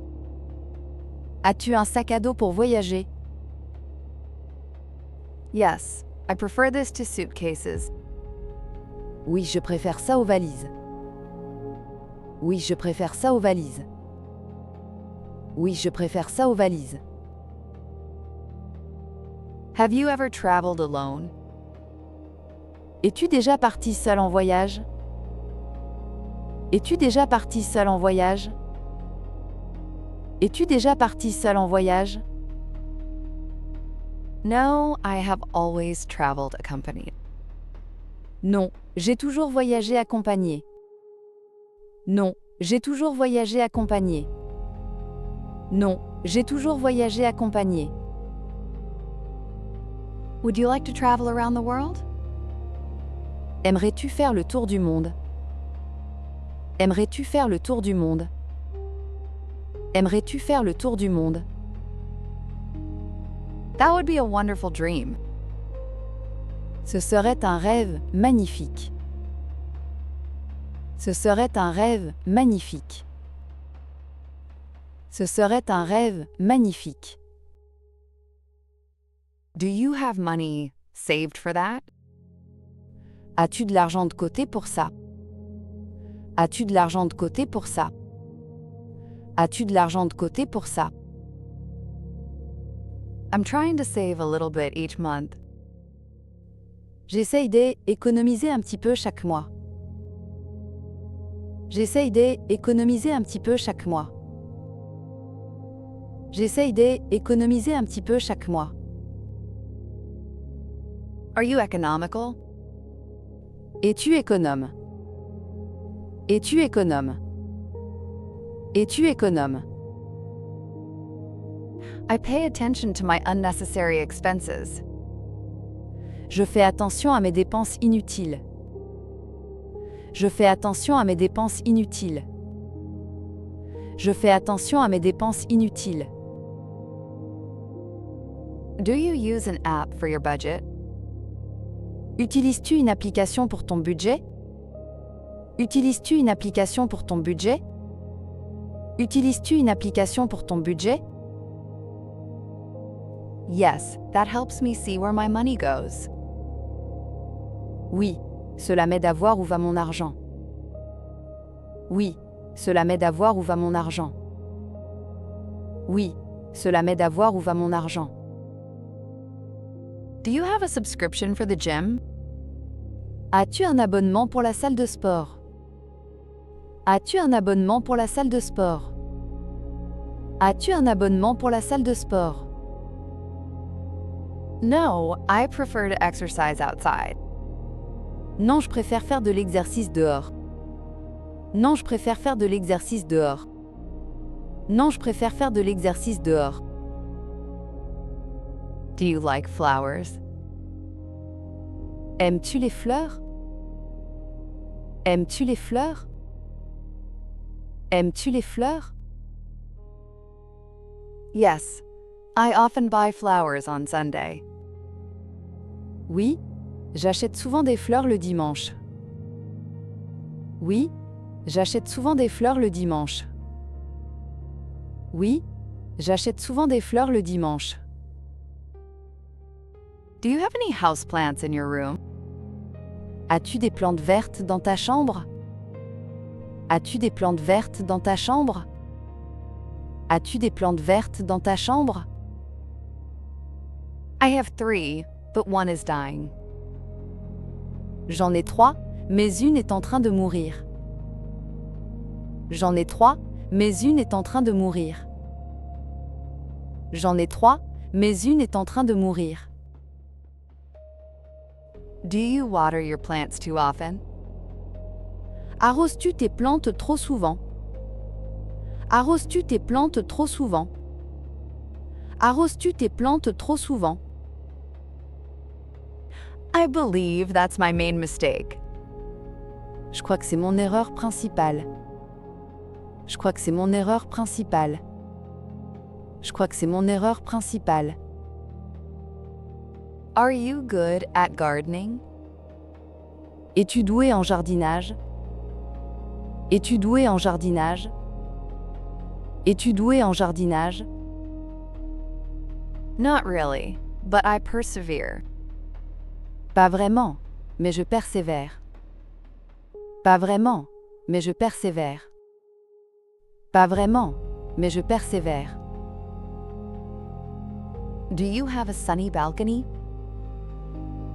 [SPEAKER 2] As-tu un sac à dos pour voyager?
[SPEAKER 1] Yes, I prefer this to suitcases.
[SPEAKER 2] Oui, je préfère ça aux valises. Oui, je préfère ça aux valises. Oui, je préfère ça aux valises.
[SPEAKER 1] Have you ever traveled alone?
[SPEAKER 2] Es-tu déjà parti seul en voyage? Es-tu déjà parti seul en voyage? Es-tu déjà parti seul en voyage?
[SPEAKER 1] No, I have always traveled accompanied.
[SPEAKER 2] Non, j'ai toujours voyagé accompagné. Non, j'ai toujours voyagé accompagné. Non, j'ai toujours voyagé accompagné.
[SPEAKER 1] Would you like to travel around the world?
[SPEAKER 2] Aimerais-tu faire le tour du monde? Aimerais-tu faire le tour du monde? Aimerais-tu faire le tour du monde?
[SPEAKER 1] That would be a wonderful dream.
[SPEAKER 2] Ce serait un rêve magnifique. Ce serait un rêve magnifique. Ce serait un rêve magnifique.
[SPEAKER 1] Do you have money saved for that?
[SPEAKER 2] As-tu de l'argent de côté pour ça? As-tu de l'argent de côté pour ça? As-tu de l'argent de côté pour ça?
[SPEAKER 1] I'm trying to save a little bit each month.
[SPEAKER 2] J'essaye d'économiser un petit peu chaque mois. J'essaye d'économiser un petit peu chaque mois. J'essaye d'économiser un petit peu chaque mois.
[SPEAKER 1] Are you economical?
[SPEAKER 2] Es-tu économe? Es-tu économe? Es-tu économe?
[SPEAKER 1] I pay attention to my unnecessary expenses.
[SPEAKER 2] Je fais attention à mes dépenses inutiles. Je fais attention à mes dépenses inutiles. Je fais attention à mes dépenses inutiles.
[SPEAKER 1] Do you use an app for your budget?
[SPEAKER 2] Utilises-tu une application pour ton budget? Utilises-tu une application pour ton budget? Utilises-tu une application pour ton budget?
[SPEAKER 1] Yes, that helps me see where my money goes.
[SPEAKER 2] Oui, cela m'aide à voir où va mon argent. Oui, cela m'aide à voir où va mon argent. Oui, cela m'aide à voir où va mon argent.
[SPEAKER 1] Do you have a subscription for the gym?
[SPEAKER 2] As-tu un abonnement pour la salle de sport? As-tu un abonnement pour la salle de sport? As-tu un abonnement pour la salle de sport?
[SPEAKER 1] No, I prefer to exercise outside.
[SPEAKER 2] Non, je préfère faire de l'exercice dehors. Non, je préfère faire de l'exercice dehors. Non, je préfère faire de l'exercice dehors.
[SPEAKER 1] Do you like flowers?
[SPEAKER 2] Aimes-tu les fleurs? Aimes-tu les fleurs? Aimes-tu les fleurs?
[SPEAKER 1] Yes, I often buy flowers on Sunday.
[SPEAKER 2] Oui, j'achète souvent des fleurs le dimanche. Oui, j'achète souvent des fleurs le dimanche. Oui, j'achète souvent des fleurs le dimanche.
[SPEAKER 1] Do you have any houseplants in your room?
[SPEAKER 2] As-tu des plantes vertes dans ta chambre? As-tu des plantes vertes dans ta chambre? As-tu des plantes vertes dans ta chambre?
[SPEAKER 1] I have 3, but one is dying.
[SPEAKER 2] J'en ai 3, mais une est en train de mourir. J'en ai 3, mais une est en train de mourir. J'en ai 3, mais une est en train de mourir.
[SPEAKER 1] Do you water your plants too often?
[SPEAKER 2] Arroses-tu tes plantes trop souvent? Arroses-tu tes plantes trop souvent? Arroses-tu tes plantes trop souvent?
[SPEAKER 1] I believe that's my main mistake.
[SPEAKER 2] Je crois que c'est mon erreur principale. Je crois que c'est mon erreur principale. Je crois que c'est mon erreur principale.
[SPEAKER 1] Are you good at gardening?
[SPEAKER 2] Es-tu doué en jardinage? Es-tu doué en jardinage? Es-tu doué en jardinage?
[SPEAKER 1] Not really, but I persevere.
[SPEAKER 2] Pas vraiment, mais je persévère. Pas vraiment, mais je persévère. Pas vraiment, mais je persévère.
[SPEAKER 1] Do you have a sunny balcony?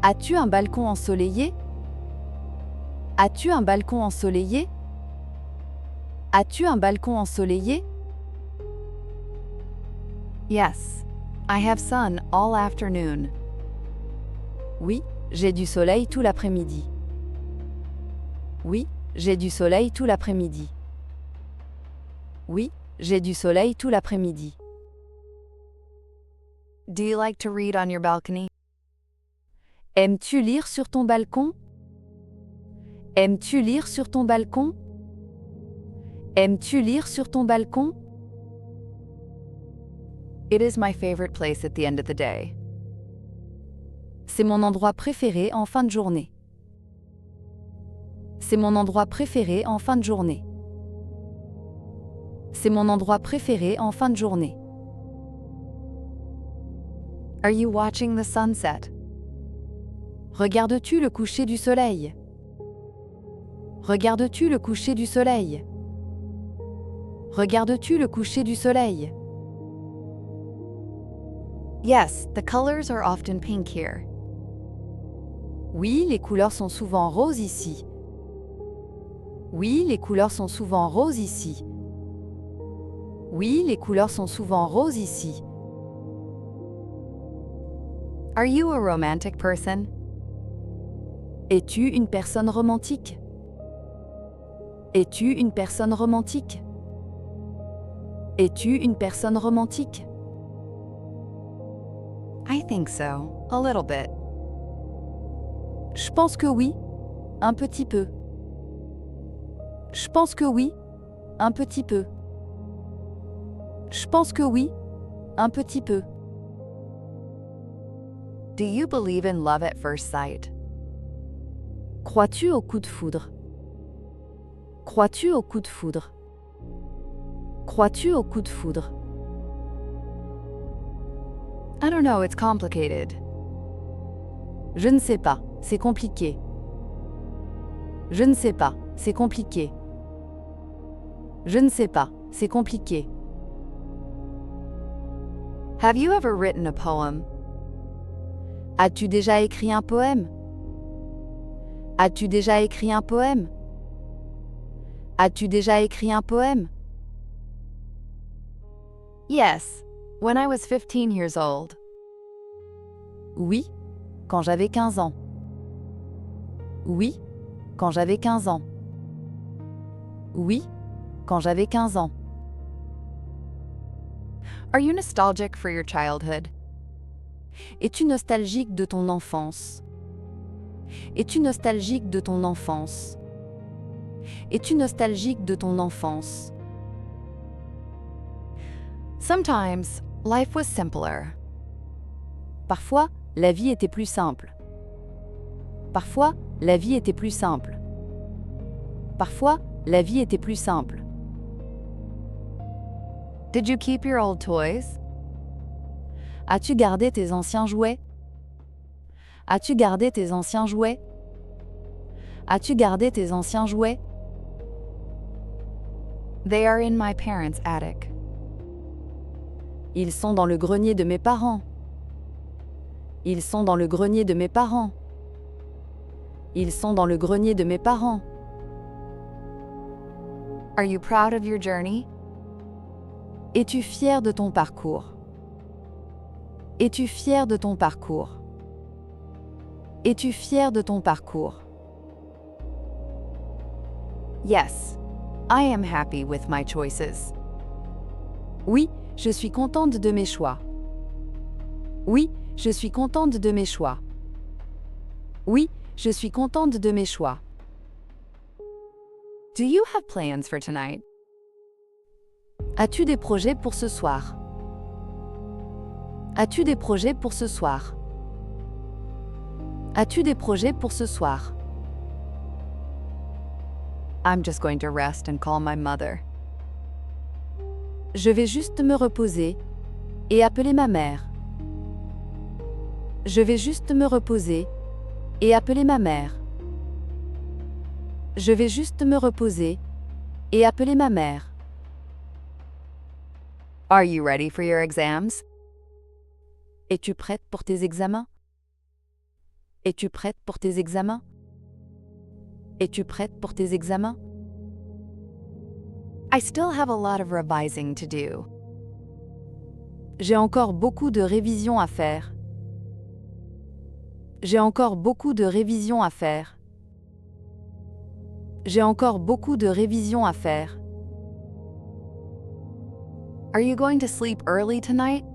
[SPEAKER 2] As-tu un balcon ensoleillé? As-tu un balcon ensoleillé? As-tu un balcon ensoleillé?
[SPEAKER 1] Yes, I have sun all afternoon.
[SPEAKER 2] Oui, j'ai du soleil tout l'après-midi. Oui, j'ai du soleil tout l'après-midi. Oui, j'ai du soleil tout l'après-midi.
[SPEAKER 1] Do you like to read on your balcony?
[SPEAKER 2] Aimes-tu lire sur ton balcon? Aimes-tu lire sur ton balcon? Aimes-tu lire sur ton balcon?
[SPEAKER 1] It is my favorite place at the end of the day.
[SPEAKER 2] C'est mon endroit préféré en fin de journée. C'est mon endroit préféré en fin de journée. C'est mon endroit préféré en fin de journée.
[SPEAKER 1] Are you watching the sunset?
[SPEAKER 2] Regardes-tu le coucher du soleil? Regardes-tu le coucher du soleil? Regardes-tu le coucher du soleil?
[SPEAKER 1] Yes, the colors are often pink here.
[SPEAKER 2] Oui, les couleurs sont souvent roses ici. Oui, les couleurs sont souvent roses ici. Oui, les couleurs sont souvent roses ici.
[SPEAKER 1] Are you a romantic person?
[SPEAKER 2] Es-tu une personne romantique? Es-tu une personne romantique? Es-tu une personne romantique?
[SPEAKER 1] I think so, a little bit.
[SPEAKER 2] Je pense que oui, un petit peu. Je pense que oui, un petit peu. Je pense que oui, un petit peu.
[SPEAKER 1] Do you believe in love at first sight?
[SPEAKER 2] Crois-tu au coup de foudre? Crois-tu au coup de foudre? Crois-tu au coup de foudre?
[SPEAKER 1] I don't know, it's complicated.
[SPEAKER 2] Je ne sais pas, c'est compliqué. Je ne sais pas, c'est compliqué. Je ne sais pas, c'est compliqué.
[SPEAKER 1] Have you ever written a poem?
[SPEAKER 2] As-tu déjà écrit un poème? As-tu déjà écrit un poème? As-tu déjà écrit un poème?
[SPEAKER 1] Yes, when I was 15 years old.
[SPEAKER 2] Oui, quand j'avais 15 ans. Oui, quand j'avais 15 ans. Oui, quand j'avais 15 ans.
[SPEAKER 1] Are you nostalgic for your childhood?
[SPEAKER 2] Es-tu nostalgique de ton enfance? Es-tu nostalgique de ton enfance? Es-tu nostalgique de ton enfance?
[SPEAKER 1] Sometimes, life was simpler.
[SPEAKER 2] Parfois, la vie était plus simple. Parfois, la vie était plus simple. Parfois, la vie était plus simple.
[SPEAKER 1] Did you keep your old toys?
[SPEAKER 2] As-tu gardé tes anciens jouets? As-tu gardé tes anciens jouets? As-tu gardé tes anciens jouets?
[SPEAKER 1] They are in my parents' attic.
[SPEAKER 2] Ils sont dans le grenier de mes parents. Ils sont dans le grenier de mes parents. Ils sont dans le grenier de mes parents.
[SPEAKER 1] Are you proud of your journey?
[SPEAKER 2] Es-tu fier de ton parcours? Es-tu fier de ton parcours? Es-tu fier de ton parcours?
[SPEAKER 1] Yes, I am happy with my choices.
[SPEAKER 2] Oui, je suis contente de mes choix. Oui, je suis contente de mes choix. Oui, je suis contente de mes choix.
[SPEAKER 1] Do you have plans for tonight?
[SPEAKER 2] As-tu des projets pour ce soir? As-tu des projets pour ce soir? As-tu des projets pour ce soir?
[SPEAKER 1] I'm just going to rest and call my mother.
[SPEAKER 2] Je vais juste me reposer et appeler ma mère. Je vais juste me reposer et appeler ma mère. Je vais juste me reposer et appeler ma mère.
[SPEAKER 1] Are you ready for your exams?
[SPEAKER 2] Es-tu prête pour tes examens? Es-tu prête pour tes examens? Es-tu prête pour tes examens?
[SPEAKER 1] I still have a lot of revising to do.
[SPEAKER 2] J'ai encore beaucoup de révisions à faire. J'ai encore beaucoup de révisions à faire. J'ai encore beaucoup de révisions à faire.
[SPEAKER 1] Are you going to sleep early tonight?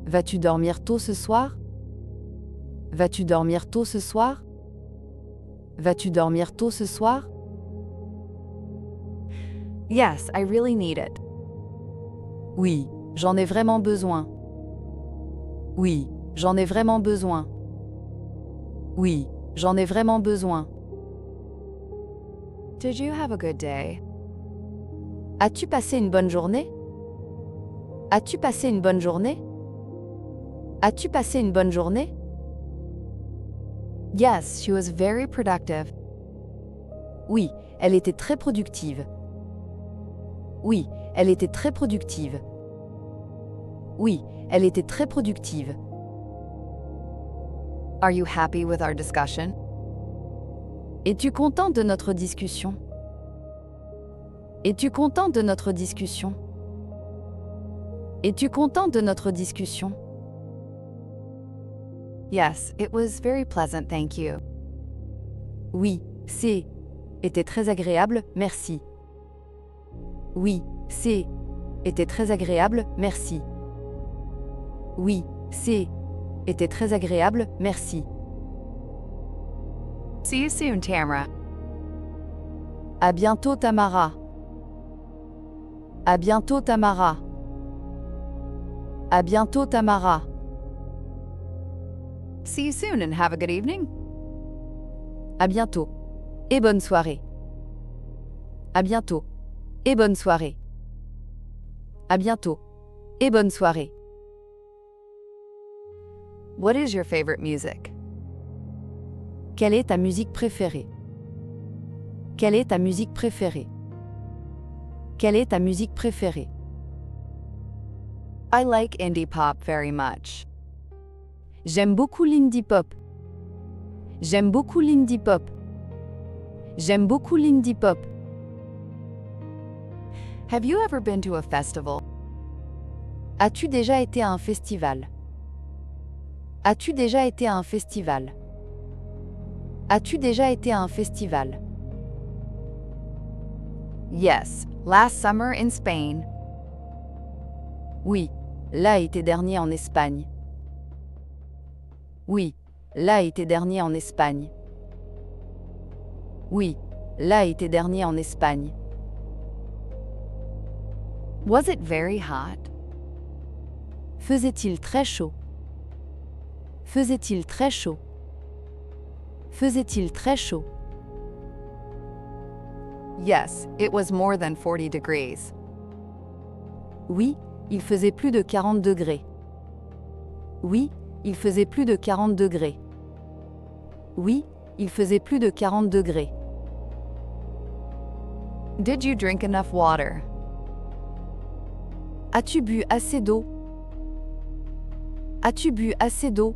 [SPEAKER 2] Vas-tu dormir tôt ce soir? Vas-tu dormir tôt ce soir? Vas-tu dormir tôt ce soir?
[SPEAKER 1] Yes, I really need it.
[SPEAKER 2] Oui, j'en ai vraiment besoin. Oui, j'en ai vraiment besoin. Oui, j'en ai vraiment besoin.
[SPEAKER 1] Did you have a good day?
[SPEAKER 2] As-tu passé une bonne journée? As-tu passé une bonne journée? As-tu passé une bonne journée?
[SPEAKER 1] Yes, she was very productive.
[SPEAKER 2] Oui, elle était très productive. Oui, elle était très productive. Oui, elle était très productive.
[SPEAKER 1] Are you happy with our discussion?
[SPEAKER 2] Es-tu content de notre discussion? Es-tu content de notre discussion? Es-tu content de notre discussion?
[SPEAKER 1] Yes, it was very pleasant, thank you.
[SPEAKER 2] Oui, était très agréable, merci. Oui, était très agréable, merci. Oui, était très agréable, merci.
[SPEAKER 1] See you soon, Tamara.
[SPEAKER 2] À bientôt, Tamara. À bientôt, Tamara. À bientôt, Tamara.
[SPEAKER 1] See you soon and have a good evening.
[SPEAKER 2] À bientôt. Et bonne soirée. À bientôt. Et bonne soirée. À bientôt. Et bonne soirée.
[SPEAKER 1] What is your favorite music?
[SPEAKER 2] Quelle est ta musique préférée? Quelle est ta musique préférée? Quelle est ta musique préférée?
[SPEAKER 1] I like indie pop very much.
[SPEAKER 2] J'aime beaucoup l'indie pop. J'aime beaucoup l'indie pop. J'aime beaucoup l'indie pop.
[SPEAKER 1] Have you ever been to a festival?
[SPEAKER 2] As-tu déjà été à un festival? As-tu déjà été à un festival? As-tu déjà été à un festival?
[SPEAKER 1] Yes, last summer in Spain.
[SPEAKER 2] Oui, l'été dernier en Espagne. Oui, l'été dernier en Espagne. Oui, l'été dernier en Espagne.
[SPEAKER 1] Was it very hot?
[SPEAKER 2] Faisait-il très chaud? Faisait-il très chaud? Faisait-il très chaud?
[SPEAKER 1] Yes, it was more than 40 degrees.
[SPEAKER 2] Oui, il faisait plus de 40 degrés. Oui, il faisait plus de 40 degrés. Oui, il faisait plus de 40 degrés.
[SPEAKER 1] Did you drink enough water?
[SPEAKER 2] As-tu bu assez d'eau? As-tu bu assez d'eau?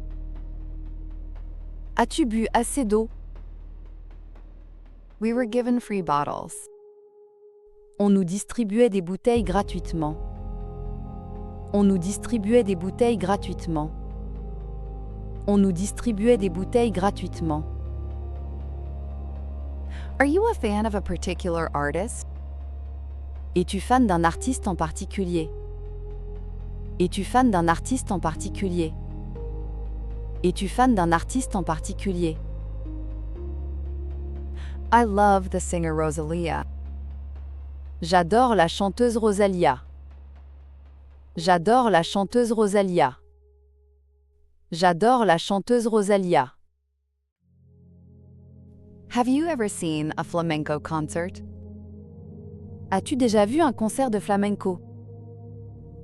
[SPEAKER 2] As-tu bu assez d'eau?
[SPEAKER 1] We were given free bottles.
[SPEAKER 2] On nous distribuait des bouteilles gratuitement. On nous distribuait des bouteilles gratuitement. On nous distribuait des bouteilles gratuitement.
[SPEAKER 1] Are you a fan of a particular artist?
[SPEAKER 2] Es-tu fan d'un artiste en particulier? Es-tu fan d'un artiste en particulier? Es-tu fan d'un artiste en particulier?
[SPEAKER 1] I love the singer Rosalia.
[SPEAKER 2] J'adore la chanteuse Rosalia. J'adore la chanteuse Rosalia. J'adore la chanteuse Rosalia.
[SPEAKER 1] Have you ever seen a flamenco concert?
[SPEAKER 2] As-tu déjà vu un concert de flamenco?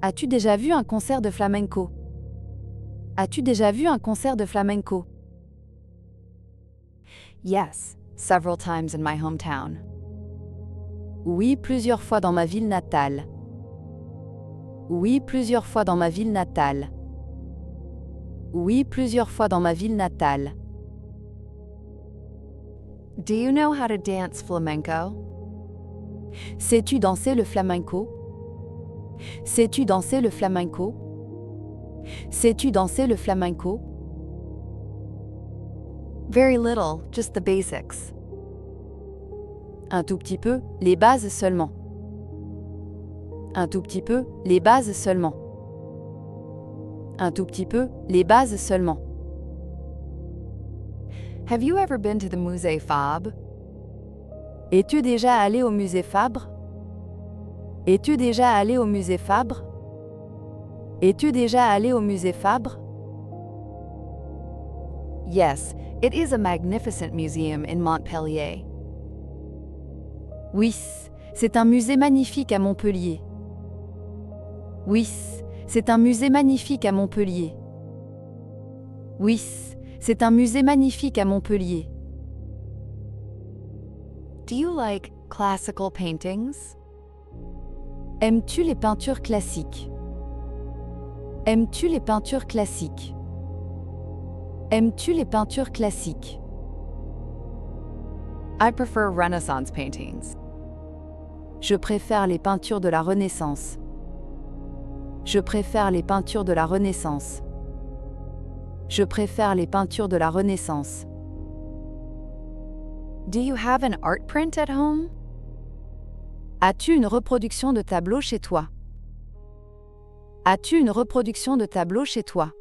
[SPEAKER 2] As-tu déjà vu un concert de flamenco? As-tu déjà vu un concert de flamenco?
[SPEAKER 1] Yes, several times in my hometown.
[SPEAKER 2] Oui, plusieurs fois dans ma ville natale. Oui, plusieurs fois dans ma ville natale. Oui, plusieurs fois dans ma ville natale.
[SPEAKER 1] Do you know how to dance flamenco?
[SPEAKER 2] Sais-tu danser le flamenco? Sais-tu danser le flamenco? Sais-tu danser le flamenco?
[SPEAKER 1] Very little, just the basics.
[SPEAKER 2] Un tout petit peu, les bases seulement. Un tout petit peu, les bases seulement. Un tout petit peu, les bases seulement.
[SPEAKER 1] Have you ever been to the Musée Fabre?
[SPEAKER 2] Es-tu déjà allé au musée Fabre? Es-tu déjà allé au musée Fabre? Es-tu déjà allé au musée Fabre?
[SPEAKER 1] Yes, it is a magnificent museum in Montpellier.
[SPEAKER 2] Oui, c'est un musée magnifique à Montpellier. Oui, c'est un musée magnifique à Montpellier. Oui, c'est un musée magnifique à Montpellier.
[SPEAKER 1] Do you like classical paintings?
[SPEAKER 2] Aimes-tu les peintures classiques? Aimes-tu les peintures classiques? Aimes-tu les peintures classiques?
[SPEAKER 1] I prefer Renaissance paintings.
[SPEAKER 2] Je préfère les peintures de la Renaissance. Je préfère les peintures de la Renaissance. Je préfère les peintures de la Renaissance.
[SPEAKER 1] Do you have an art print at home?
[SPEAKER 2] As-tu une reproduction de tableau chez toi? As-tu une reproduction de tableau chez toi?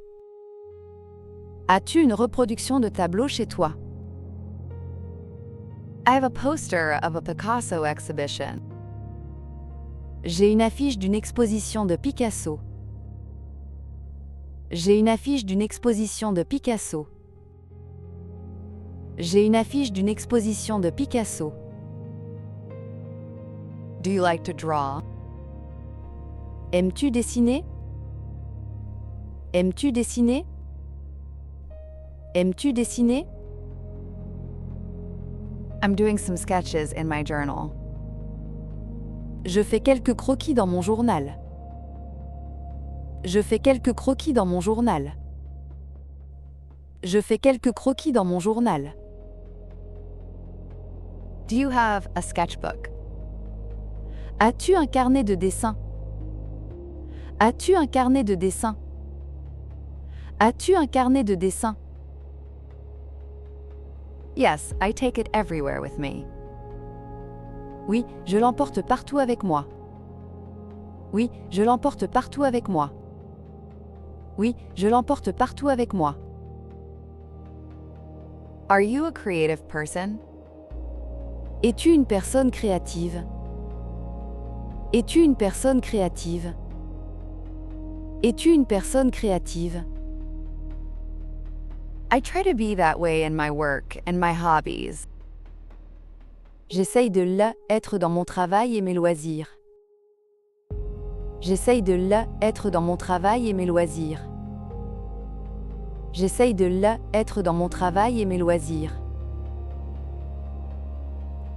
[SPEAKER 2] As-tu une reproduction de tableau chez toi?
[SPEAKER 1] I have a poster of a Picasso exhibition.
[SPEAKER 2] J'ai une affiche d'une exposition de Picasso. J'ai une affiche d'une exposition de Picasso. J'ai une affiche d'une exposition de Picasso.
[SPEAKER 1] Do you like to draw?
[SPEAKER 2] Aimes-tu dessiner? Aimes-tu dessiner? Aimes-tu dessiner?
[SPEAKER 1] I'm doing some sketches in my journal.
[SPEAKER 2] Je fais quelques croquis dans mon journal. Je fais quelques croquis dans mon journal. Je fais quelques croquis dans mon journal.
[SPEAKER 1] Do you have a sketchbook?
[SPEAKER 2] As-tu un carnet de dessin? As-tu un carnet de dessin? As-tu un carnet de dessin?
[SPEAKER 1] Yes, I take it everywhere with me.
[SPEAKER 2] Oui, je l'emporte partout avec moi. Oui, je l'emporte partout avec moi. Oui, je l'emporte partout avec moi.
[SPEAKER 1] Are you a creative person?
[SPEAKER 2] Es-tu une personne créative? Es-tu une personne créative? Es-tu une personne créative?
[SPEAKER 1] I try to be that way in my work and my hobbies.
[SPEAKER 2] J'essaye de l'être dans mon travail et mes loisirs. J'essaye de l'être dans mon travail et mes loisirs. J'essaye de l'être dans mon travail et mes loisirs.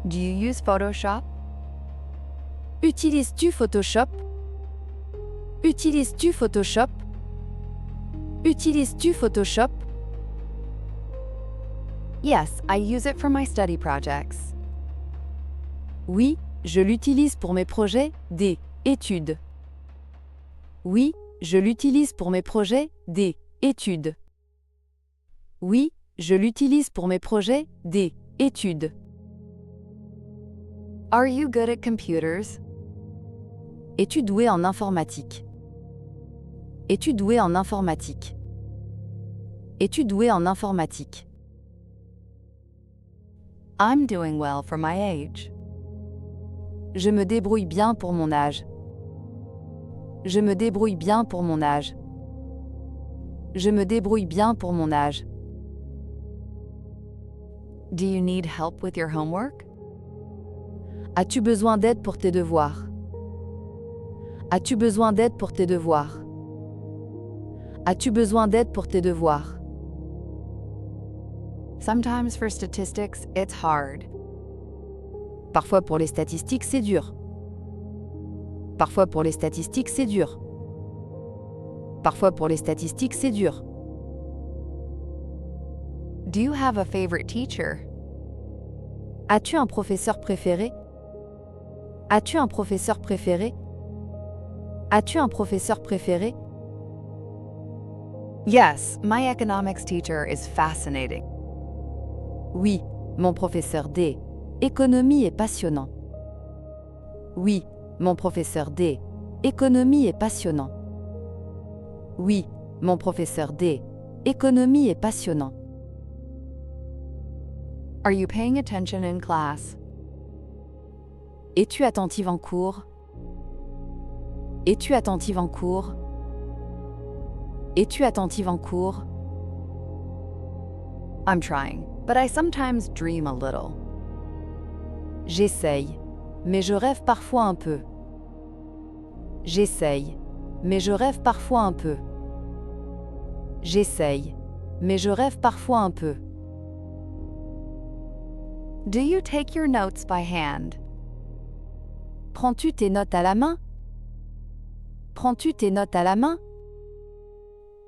[SPEAKER 1] Do you use Photoshop?
[SPEAKER 2] Utilises-tu Photoshop? Utilises-tu Photoshop? Utilises-tu Photoshop?
[SPEAKER 1] Yes, I use it for my study projects.
[SPEAKER 2] Oui, je l'utilise pour mes projets d'études. Oui, je l'utilise pour mes projets d'études. Oui, je l'utilise pour mes projets d'études.
[SPEAKER 1] Are you good at computers?
[SPEAKER 2] Es-tu doué en informatique? Es-tu doué en informatique? Es-tu doué en informatique?
[SPEAKER 1] I'm doing well for my age.
[SPEAKER 2] Je me débrouille bien pour mon âge. Je me débrouille bien pour mon âge. Je me débrouille bien pour mon âge.
[SPEAKER 1] Do you need help with your homework?
[SPEAKER 2] As-tu besoin d'aide pour tes devoirs? As-tu besoin d'aide pour tes devoirs? As-tu besoin d'aide pour tes devoirs?
[SPEAKER 1] Sometimes for statistics, it's hard.
[SPEAKER 2] Parfois pour les statistiques, c'est dur. Parfois pour les statistiques, c'est dur. Parfois pour les statistiques, c'est dur.
[SPEAKER 1] Do you have a favorite teacher?
[SPEAKER 2] As-tu un professeur préféré? As-tu un professeur préféré? As-tu un professeur préféré?
[SPEAKER 1] Yes, my economics teacher is fascinating.
[SPEAKER 2] Oui, mon professeur d'économie est passionnant. Oui, mon professeur d'économie est passionnant. Oui, mon professeur d'économie est passionnant.
[SPEAKER 1] Are you paying attention in class?
[SPEAKER 2] Es-tu attentive en cours? Es-tu attentive en cours? Es-tu attentive en cours?
[SPEAKER 1] I'm trying, but I sometimes dream a little.
[SPEAKER 2] J'essaye, mais je rêve parfois un peu. J'essaye, mais je rêve parfois un peu. J'essaye, mais je rêve parfois un peu.
[SPEAKER 1] Do you take your notes by hand?
[SPEAKER 2] Prends-tu tes notes à la main? Prends-tu tes notes à la main?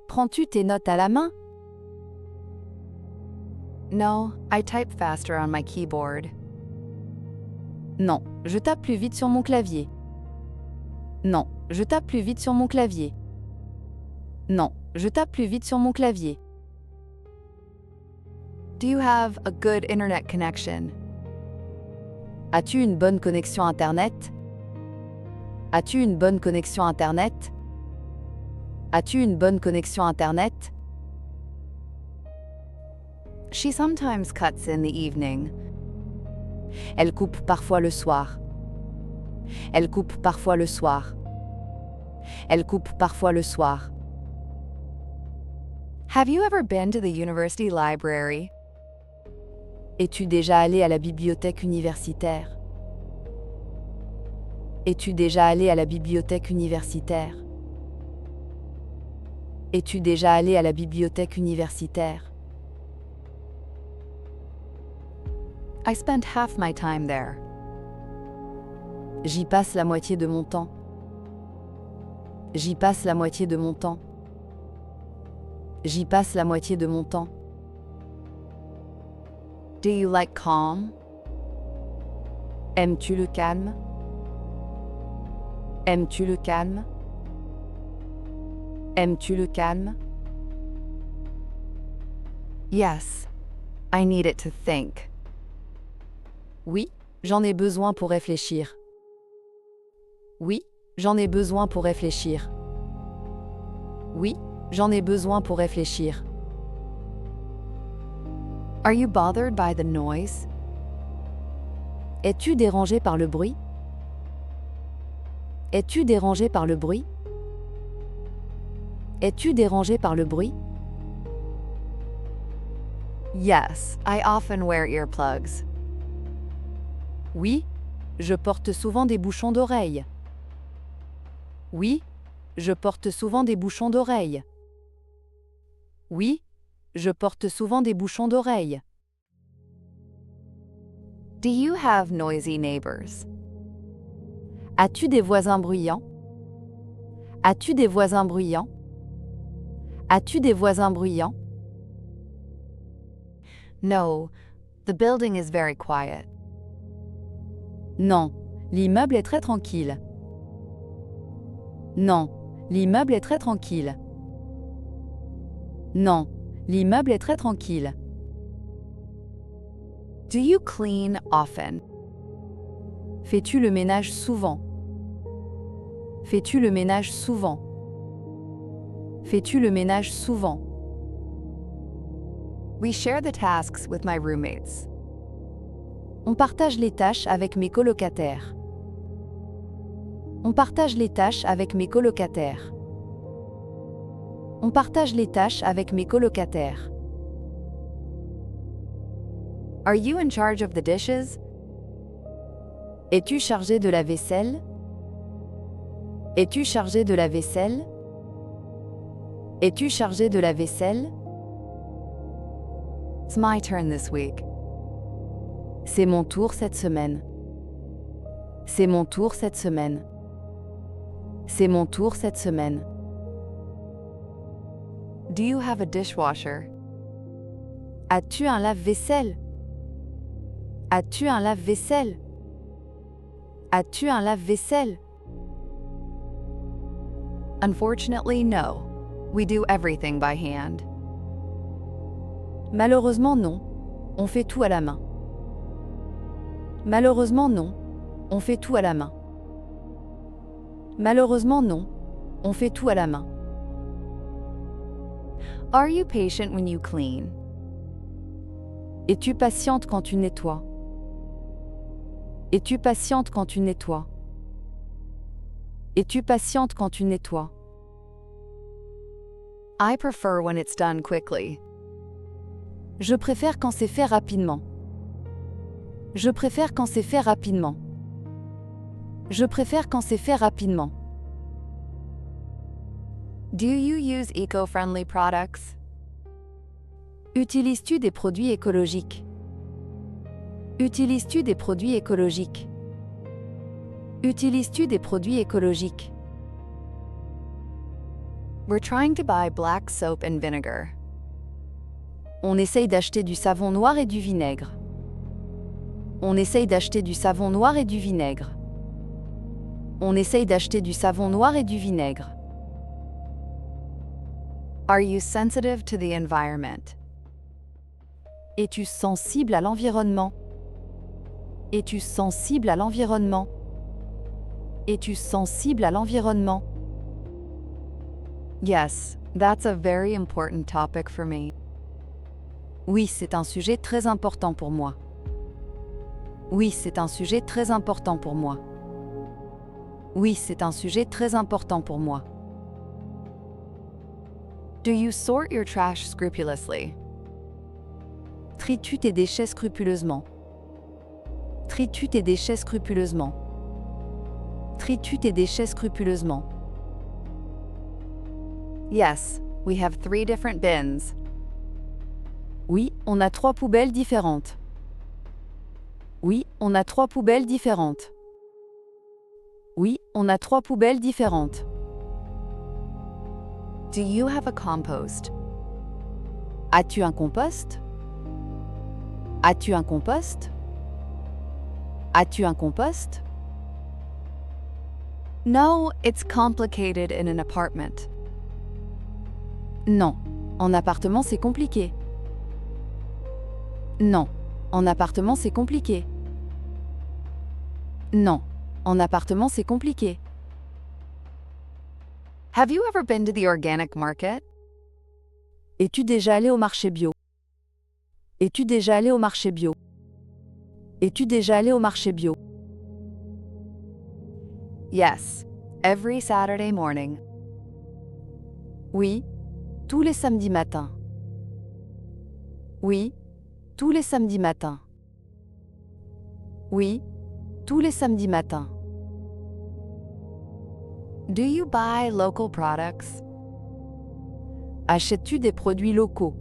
[SPEAKER 2] Prends-tu tes notes à la main?
[SPEAKER 1] No, I type faster on my keyboard.
[SPEAKER 2] Non, je tape plus vite sur mon clavier. Non, je tape plus vite sur mon clavier. Non, je tape plus vite sur mon clavier.
[SPEAKER 1] Do you have a good internet connection?
[SPEAKER 2] As-tu une bonne connexion Internet? As-tu une bonne connexion Internet? As-tu une bonne connexion Internet?
[SPEAKER 1] She sometimes cuts in the evening.
[SPEAKER 2] Elle coupe parfois le soir. Elle coupe parfois le soir. Elle coupe parfois le soir.
[SPEAKER 1] Have you ever been to the university library?
[SPEAKER 2] Es-tu déjà allé à la bibliothèque universitaire? Es-tu déjà allé à la bibliothèque universitaire? Es-tu déjà allé à la bibliothèque universitaire?
[SPEAKER 1] I spend half my time there.
[SPEAKER 2] J'y passe la moitié de mon temps. J'y passe la moitié de mon temps. J'y passe la moitié de mon temps.
[SPEAKER 1] Do you like calm?
[SPEAKER 2] Aimes-tu le calme? Aimes-tu le calme? Aimes-tu le calme?
[SPEAKER 1] Yes, I need it to think.
[SPEAKER 2] Oui, j'en ai besoin pour réfléchir. Oui, j'en ai besoin pour réfléchir. Oui, j'en ai besoin pour réfléchir.
[SPEAKER 1] Are you bothered by the noise?
[SPEAKER 2] Es-tu dérangé par le bruit? Es-tu dérangé par le bruit? Es-tu dérangé par le bruit?
[SPEAKER 1] Yes, I often wear earplugs.
[SPEAKER 2] Oui, je porte souvent des bouchons d'oreille. Oui, je porte souvent des bouchons d'oreille. Oui, je porte souvent des bouchons d'oreille.
[SPEAKER 1] Do you have noisy neighbors?
[SPEAKER 2] As-tu des voisins bruyants? As-tu des voisins bruyants? As-tu des voisins bruyants?
[SPEAKER 1] No, the building is very quiet.
[SPEAKER 2] Non, l'immeuble est très tranquille. Non, l'immeuble est très tranquille. Non, l'immeuble est très tranquille.
[SPEAKER 1] Do you clean often?
[SPEAKER 2] Fais-tu le ménage souvent? Fais-tu le ménage souvent? Fais-tu le ménage souvent?
[SPEAKER 1] We share the tasks with my roommates.
[SPEAKER 2] On partage les tâches avec mes colocataires. On partage les tâches avec mes colocataires. On partage les tâches avec mes colocataires.
[SPEAKER 1] Are you in charge of the dishes?
[SPEAKER 2] Es-tu chargé de la vaisselle? Es-tu chargé de la vaisselle? Es-tu chargé de la vaisselle?
[SPEAKER 1] It's my turn this week.
[SPEAKER 2] C'est mon tour cette semaine. C'est mon tour cette semaine. C'est mon tour cette semaine.
[SPEAKER 1] Do you have a dishwasher?
[SPEAKER 2] As-tu un lave-vaisselle? As-tu un lave-vaisselle? As-tu un lave-vaisselle?
[SPEAKER 1] Unfortunately, no. We do everything by hand.
[SPEAKER 2] Malheureusement non. On fait tout à la main. Malheureusement non. On fait tout à la main. Malheureusement non. On fait tout à la main.
[SPEAKER 1] Are you patient when you clean?
[SPEAKER 2] Es-tu patiente quand tu nettoies? Es-tu patiente quand tu nettoies? Es-tu patiente quand tu nettoies?
[SPEAKER 1] I prefer when it's done quickly.
[SPEAKER 2] Je préfère quand c'est fait rapidement. Je préfère quand c'est fait rapidement. Je préfère quand c'est fait rapidement.
[SPEAKER 1] Do you use eco-friendly products?
[SPEAKER 2] Utilises-tu des produits écologiques? Utilises-tu des produits écologiques? Utilises-tu des produits écologiques?
[SPEAKER 1] We're trying to buy black soap and vinegar.
[SPEAKER 2] On essaye d'acheter du savon noir et du vinaigre. On essaye d'acheter du savon noir et du vinaigre. On essaye d'acheter du savon noir et du vinaigre.
[SPEAKER 1] Are you sensitive to the environment?
[SPEAKER 2] Es-tu sensible à l'environnement? Es-tu sensible à l'environnement? Es-tu sensible à l'environnement?
[SPEAKER 1] Yes, that's a very important topic for me.
[SPEAKER 2] Oui, c'est un sujet très important pour moi. Oui, c'est un sujet très important pour moi. Oui, c'est un sujet très important pour moi.
[SPEAKER 1] Do you sort your trash scrupulously?
[SPEAKER 2] Tries-tu tes déchets scrupuleusement? Tries-tu tes déchets scrupuleusement? Tries-tu tes déchets scrupuleusement?
[SPEAKER 1] Yes, we have 3 different bins.
[SPEAKER 2] Oui, on a 3 poubelles différentes. Oui, on a 3 poubelles différentes. Oui, on a 3 poubelles différentes.
[SPEAKER 1] Do you have a compost?
[SPEAKER 2] As-tu un compost? As-tu un compost? As-tu un compost?
[SPEAKER 1] No, it's complicated in an apartment.
[SPEAKER 2] Non, en appartement c'est compliqué. Non, en appartement c'est compliqué. Non, en appartement c'est compliqué.
[SPEAKER 1] Have you ever been to the organic market?
[SPEAKER 2] Es-tu déjà allé au marché bio? Es-tu déjà allé au marché bio? Es-tu déjà allé au marché bio?
[SPEAKER 1] Yes, every Saturday morning.
[SPEAKER 2] Oui, tous les samedis matins. Oui, tous les samedis matins. Oui, tous les samedis matins.
[SPEAKER 1] Do you buy local products?
[SPEAKER 2] Achètes-tu des produits locaux?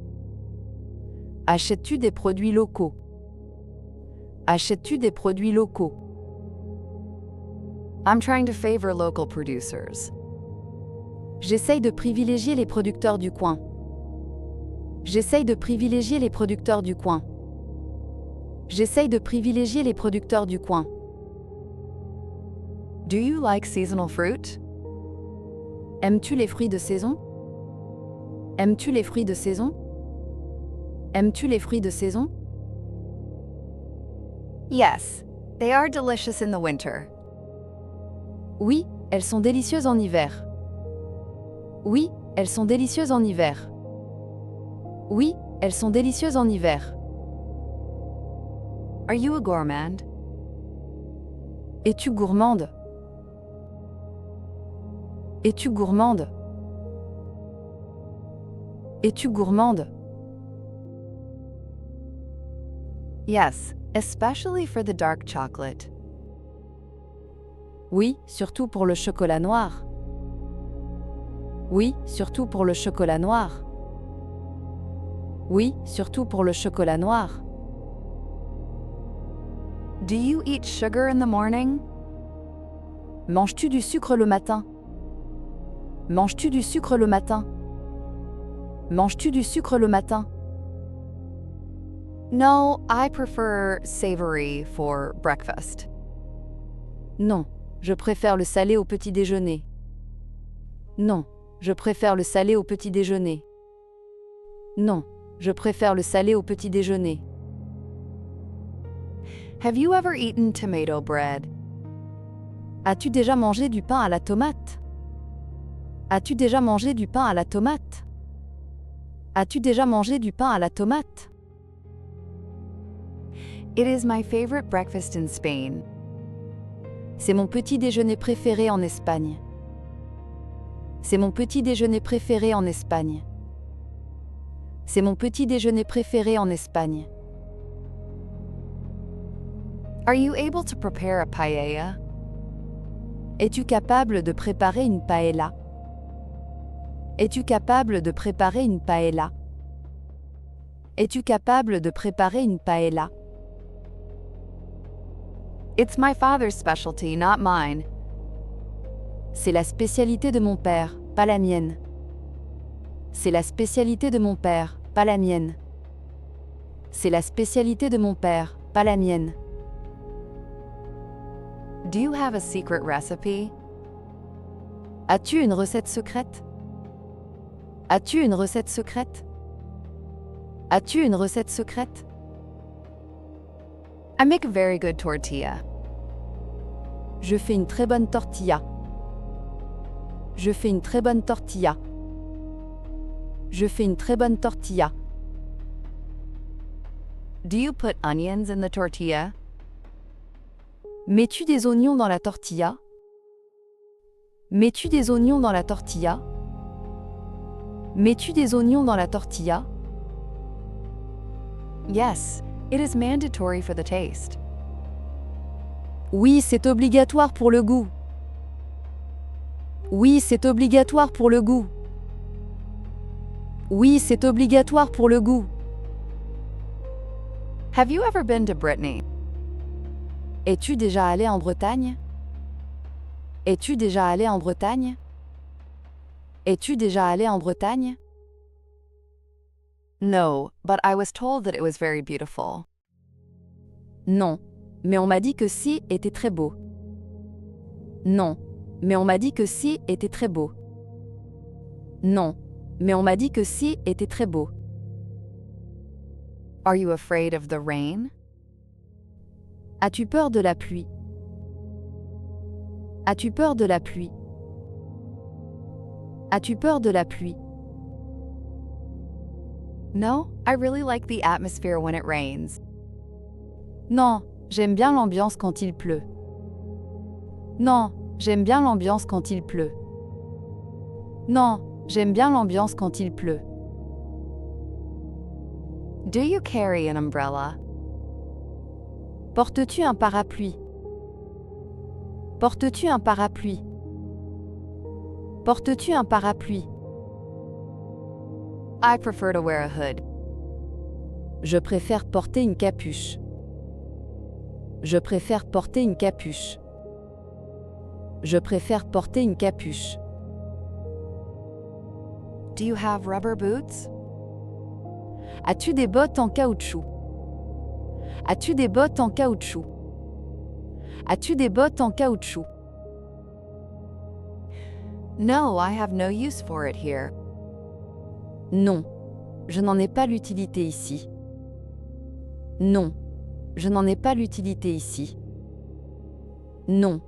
[SPEAKER 2] Achètes-tu des produits locaux? Achètes-tu des produits locaux?
[SPEAKER 1] I'm trying to favor local producers.
[SPEAKER 2] J'essaye de privilégier les producteurs du coin. J'essaye de privilégier les producteurs du coin. J'essaye de privilégier les producteurs du coin.
[SPEAKER 1] Do you like seasonal fruit?
[SPEAKER 2] Aimes-tu les fruits de saison? Aimes-tu les fruits de saison? Aimes-tu les fruits de saison?
[SPEAKER 1] Yes, they are delicious in the winter.
[SPEAKER 2] Oui, elles sont délicieuses en hiver. Oui, elles sont délicieuses en hiver. Oui, elles sont délicieuses en hiver.
[SPEAKER 1] Are you a gourmand?
[SPEAKER 2] Es-tu gourmande? Es-tu gourmande? Es-tu gourmande?
[SPEAKER 1] Yes, especially for the dark chocolate.
[SPEAKER 2] Oui, surtout pour le chocolat noir. Oui, surtout pour le chocolat noir. Oui, surtout pour le chocolat noir.
[SPEAKER 1] Do you eat sugar in the morning?
[SPEAKER 2] Manges-tu du sucre le matin? Manges-tu du sucre le matin? Manges-tu du sucre le matin?
[SPEAKER 1] No, I prefer savory for breakfast.
[SPEAKER 2] Non, je préfère le salé au petit déjeuner. Non, je préfère le salé au petit déjeuner. Non, je préfère le salé au petit déjeuner.
[SPEAKER 1] Have you ever eaten tomato bread?
[SPEAKER 2] As-tu déjà mangé du pain à la tomate? As-tu déjà mangé du pain à la tomate? As-tu déjà mangé du pain à la tomate?
[SPEAKER 1] It is my favorite breakfast in Spain.
[SPEAKER 2] C'est mon petit déjeuner préféré en Espagne. C'est mon petit déjeuner préféré en Espagne. C'est mon petit déjeuner préféré en Espagne.
[SPEAKER 1] Are you able to prepare a paella?
[SPEAKER 2] Es-tu capable de préparer une paella? Es-tu capable de préparer une paella? Es-tu capable de préparer une paella?
[SPEAKER 1] It's my father's specialty, not mine.
[SPEAKER 2] C'est la spécialité de mon père, pas la mienne. C'est la spécialité de mon père, pas la mienne. C'est la spécialité de mon père, pas la mienne.
[SPEAKER 1] Do you have a secret recipe?
[SPEAKER 2] As-tu une recette secrète? As-tu une recette secrète? As-tu une recette secrète?
[SPEAKER 1] I make a very good tortilla.
[SPEAKER 2] Je fais une très bonne tortilla. Je fais une très bonne tortilla. Je fais une très bonne tortilla.
[SPEAKER 1] Do you put onions in the tortilla?
[SPEAKER 2] Mets-tu des oignons dans la tortilla? Mets-tu des oignons dans la tortilla? Mets-tu des oignons dans la tortilla?
[SPEAKER 1] Yes, it is mandatory for the taste.
[SPEAKER 2] Oui, c'est obligatoire pour le goût. Oui, c'est obligatoire pour le goût. Oui, c'est obligatoire pour le goût.
[SPEAKER 1] Have you ever been to Brittany?
[SPEAKER 2] Es-tu déjà allé en Bretagne? Es-tu déjà allé en Bretagne? Es-tu déjà allé en Bretagne?
[SPEAKER 1] No, but I was told that it was very beautiful.
[SPEAKER 2] Non, mais on m'a dit que si était très beau. Non, mais on m'a dit que si était très beau. Non, mais on m'a dit que si était très beau.
[SPEAKER 1] Are you afraid of the rain?
[SPEAKER 2] As-tu peur de la pluie? As-tu peur de la pluie? As-tu peur de la pluie?
[SPEAKER 1] No, I really like the atmosphere when it rains.
[SPEAKER 2] Non, j'aime bien l'ambiance quand il pleut. Non, j'aime bien l'ambiance quand il pleut. Non, j'aime bien l'ambiance quand il pleut.
[SPEAKER 1] Do you carry an umbrella?
[SPEAKER 2] Portes-tu un parapluie? Portes-tu un parapluie? Portes-tu un parapluie?
[SPEAKER 1] I prefer to wear a hood.
[SPEAKER 2] Je préfère porter une capuche. Je préfère porter une capuche. Je préfère porter une capuche.
[SPEAKER 1] Do you have rubber boots?
[SPEAKER 2] As-tu des bottes en caoutchouc? As-tu des bottes en caoutchouc? As-tu des bottes en caoutchouc?
[SPEAKER 1] No, I have no use for it here.
[SPEAKER 2] Non, je n'en ai pas l'utilité ici. Non, je n'en ai pas l'utilité ici. Non,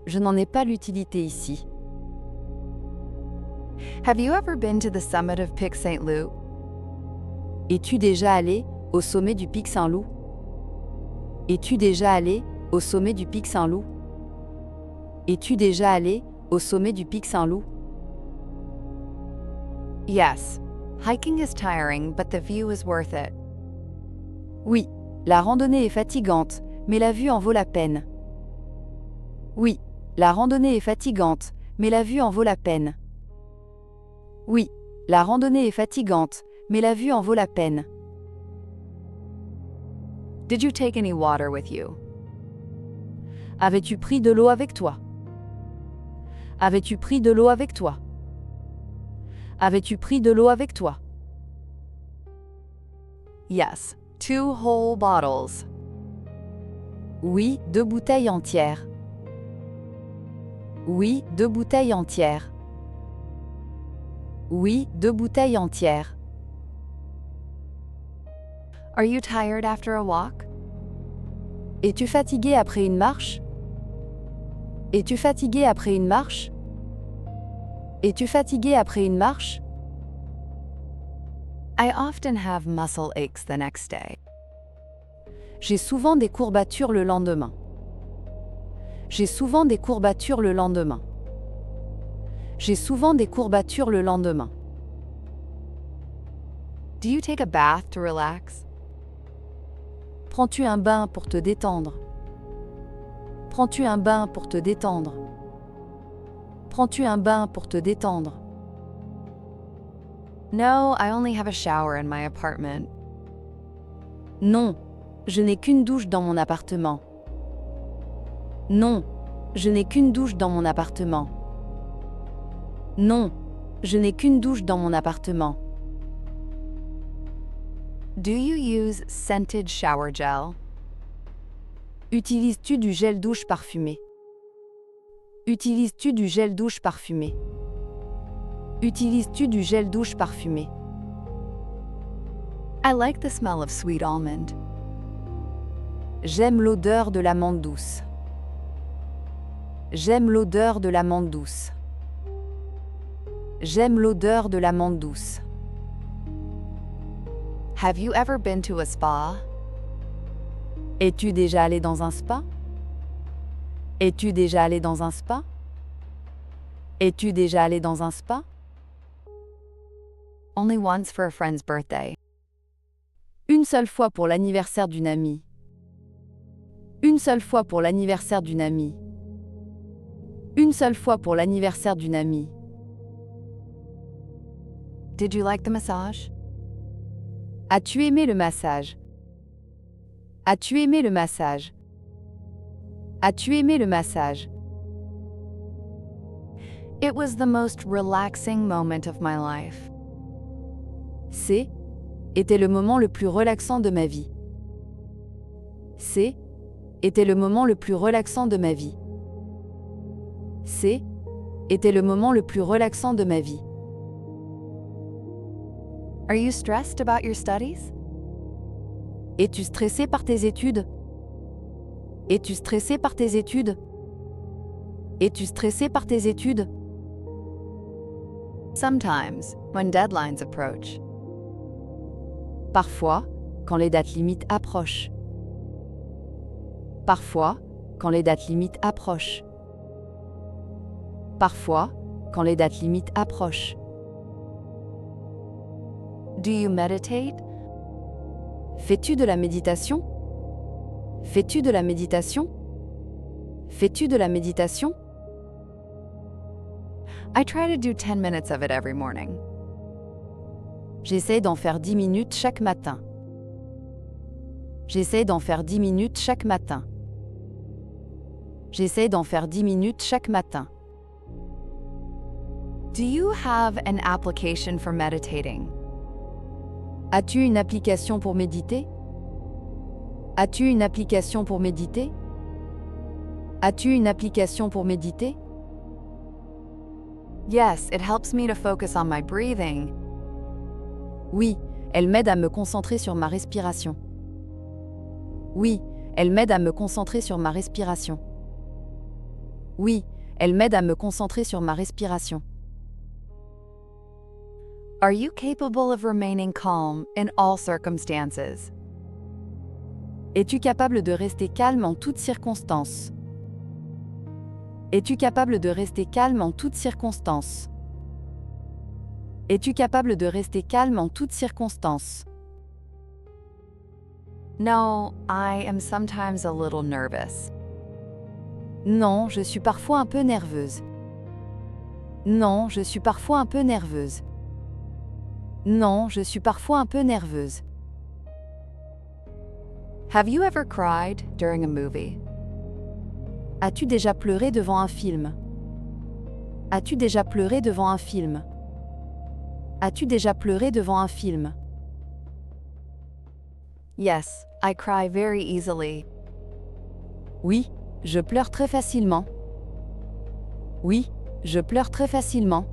[SPEAKER 2] je n'en ai pas l'utilité ici.
[SPEAKER 1] Have you ever been to the summit of Pic St. Loup?
[SPEAKER 2] Es-tu déjà allé au sommet du Pic Saint-Loup? Es-tu déjà allé au sommet du Pic Saint-Loup? Es-tu déjà allé au sommet du Pic Saint-Loup?
[SPEAKER 1] Yes. Hiking is tiring, but the view is worth it.
[SPEAKER 2] Oui, la randonnée est fatigante, mais la vue en vaut la peine. Oui, la randonnée est fatigante, mais la vue en vaut la peine. Oui, la randonnée est fatigante, mais la vue en vaut la peine.
[SPEAKER 1] Did you take any water with you?
[SPEAKER 2] Avais-tu pris de l'eau avec toi? Avais-tu pris de l'eau avec toi? Avais-tu pris de l'eau avec toi?
[SPEAKER 1] Yes, 2 whole bottles.
[SPEAKER 2] Oui, 2 bouteilles entières. Oui, 2 bouteilles entières. Oui, 2 bouteilles entières.
[SPEAKER 1] Are you tired after a walk?
[SPEAKER 2] Es-tu fatigué après une marche? Es-tu fatigué après une marche? Es-tu fatigué après une marche?
[SPEAKER 1] I often have muscle aches the next day.
[SPEAKER 2] J'ai souvent des courbatures le lendemain. J'ai souvent des courbatures le lendemain. J'ai souvent des courbatures le lendemain.
[SPEAKER 1] Do you take a bath to relax?
[SPEAKER 2] Prends-tu un bain pour te détendre? Prends-tu un bain pour te détendre? Prends-tu un bain pour te détendre?
[SPEAKER 1] No, I only have a shower in my apartment.
[SPEAKER 2] Non, je n'ai qu'une douche dans mon appartement. Non, je n'ai qu'une douche dans mon appartement. Non, je n'ai qu'une douche dans mon appartement.
[SPEAKER 1] Do you use scented shower gel?
[SPEAKER 2] Utilises-tu du gel douche parfumé? Utilises-tu du gel douche parfumé? Utilises-tu du gel douche parfumé?
[SPEAKER 1] I like the smell of sweet almond.
[SPEAKER 2] J'aime l'odeur de l'amande douce. J'aime l'odeur de l'amande douce. J'aime l'odeur de l'amande douce.
[SPEAKER 1] Have you ever been to a spa?
[SPEAKER 2] Es-tu déjà allé dans un spa? Es-tu déjà allé dans un spa? Es-tu déjà allé dans un spa?
[SPEAKER 1] Only once for a friend's birthday.
[SPEAKER 2] Une seule fois pour l'anniversaire d'une amie. Une seule fois pour l'anniversaire d'une amie. Une seule fois pour l'anniversaire d'une amie.
[SPEAKER 1] Did you like the massage?
[SPEAKER 2] As-tu aimé le massage? As-tu aimé le massage? As-tu aimé le massage?
[SPEAKER 1] It was the most relaxing moment of my life.
[SPEAKER 2] Était le moment le plus relaxant de ma vie. Était le moment le plus relaxant de ma vie. Était le moment le plus relaxant de ma vie.
[SPEAKER 1] Are you stressed about your studies?
[SPEAKER 2] Es-tu stressé par tes études? Es-tu stressé par tes études? Es-tu stressé par tes études?
[SPEAKER 1] Sometimes, when deadlines approach.
[SPEAKER 2] Parfois, quand les dates limites approchent. Parfois, quand les dates limites approchent. Parfois, quand les dates limites approchent.
[SPEAKER 1] Do you meditate?
[SPEAKER 2] Fais-tu de la méditation? Fais-tu de la méditation? Fais-tu de la méditation?
[SPEAKER 1] I try to do 10 minutes of it every morning.
[SPEAKER 2] J'essaie d'en faire 10 minutes chaque matin. J'essaie d'en faire 10 minutes chaque matin. J'essaie d'en faire 10 minutes chaque matin.
[SPEAKER 1] Do you have an application for meditating?
[SPEAKER 2] As-tu une application pour méditer? As-tu une application pour méditer? As-tu une application pour méditer?
[SPEAKER 1] Yes, it helps me to focus on my breathing.
[SPEAKER 2] Oui, elle m'aide à me concentrer sur ma respiration. Oui, elle m'aide à me concentrer sur ma respiration. Oui, elle m'aide à me concentrer sur ma respiration.
[SPEAKER 1] Are you capable of remaining calm in all circumstances?
[SPEAKER 2] Es-tu capable de rester calme en toutes circonstances? Es-tu capable de rester calme en toutes circonstances? Es-tu capable de rester calme en toutes circonstances?
[SPEAKER 1] No, I am sometimes a little nervous.
[SPEAKER 2] Non, je suis parfois un peu nerveuse. Non, je suis parfois un peu nerveuse. Non, je suis parfois un peu nerveuse.
[SPEAKER 1] Have you ever cried during a movie?
[SPEAKER 2] As-tu déjà pleuré devant un film? As-tu déjà pleuré devant un film? As-tu déjà pleuré devant un film?
[SPEAKER 1] Yes, I cry very easily.
[SPEAKER 2] Oui, je pleure très facilement. Oui, je pleure très facilement.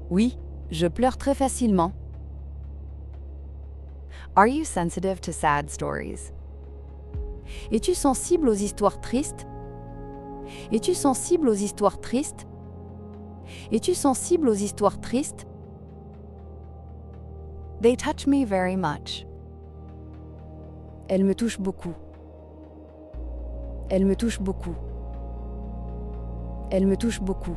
[SPEAKER 2] Oui, je pleure très facilement.
[SPEAKER 1] Are you sensitive to sad stories?
[SPEAKER 2] Es-tu sensible aux histoires tristes? Es-tu sensible aux histoires tristes? Es-tu sensible aux histoires tristes?
[SPEAKER 1] They touch me very much.
[SPEAKER 2] Elle me touche beaucoup. Elle me touche beaucoup. Elle me touche beaucoup.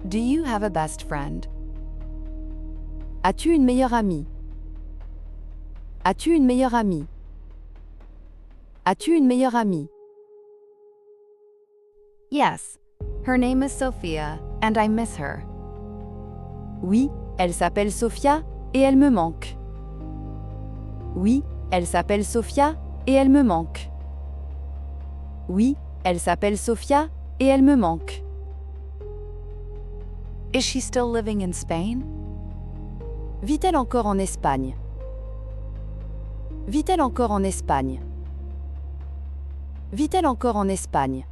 [SPEAKER 1] Do you have a best friend?
[SPEAKER 2] As-tu une meilleure amie? As-tu une meilleure amie? As-tu une meilleure amie?
[SPEAKER 1] Yes. Her name is Sophia, and I miss her.
[SPEAKER 2] Oui, elle s'appelle Sophia, et elle me manque. Oui, elle s'appelle Sophia, et elle me manque. Oui, elle s'appelle Sophia, et elle me manque.
[SPEAKER 1] Is she still living in Spain?
[SPEAKER 2] Vit-elle encore en Espagne? Vit-elle encore en Espagne? Vit-elle encore en Espagne?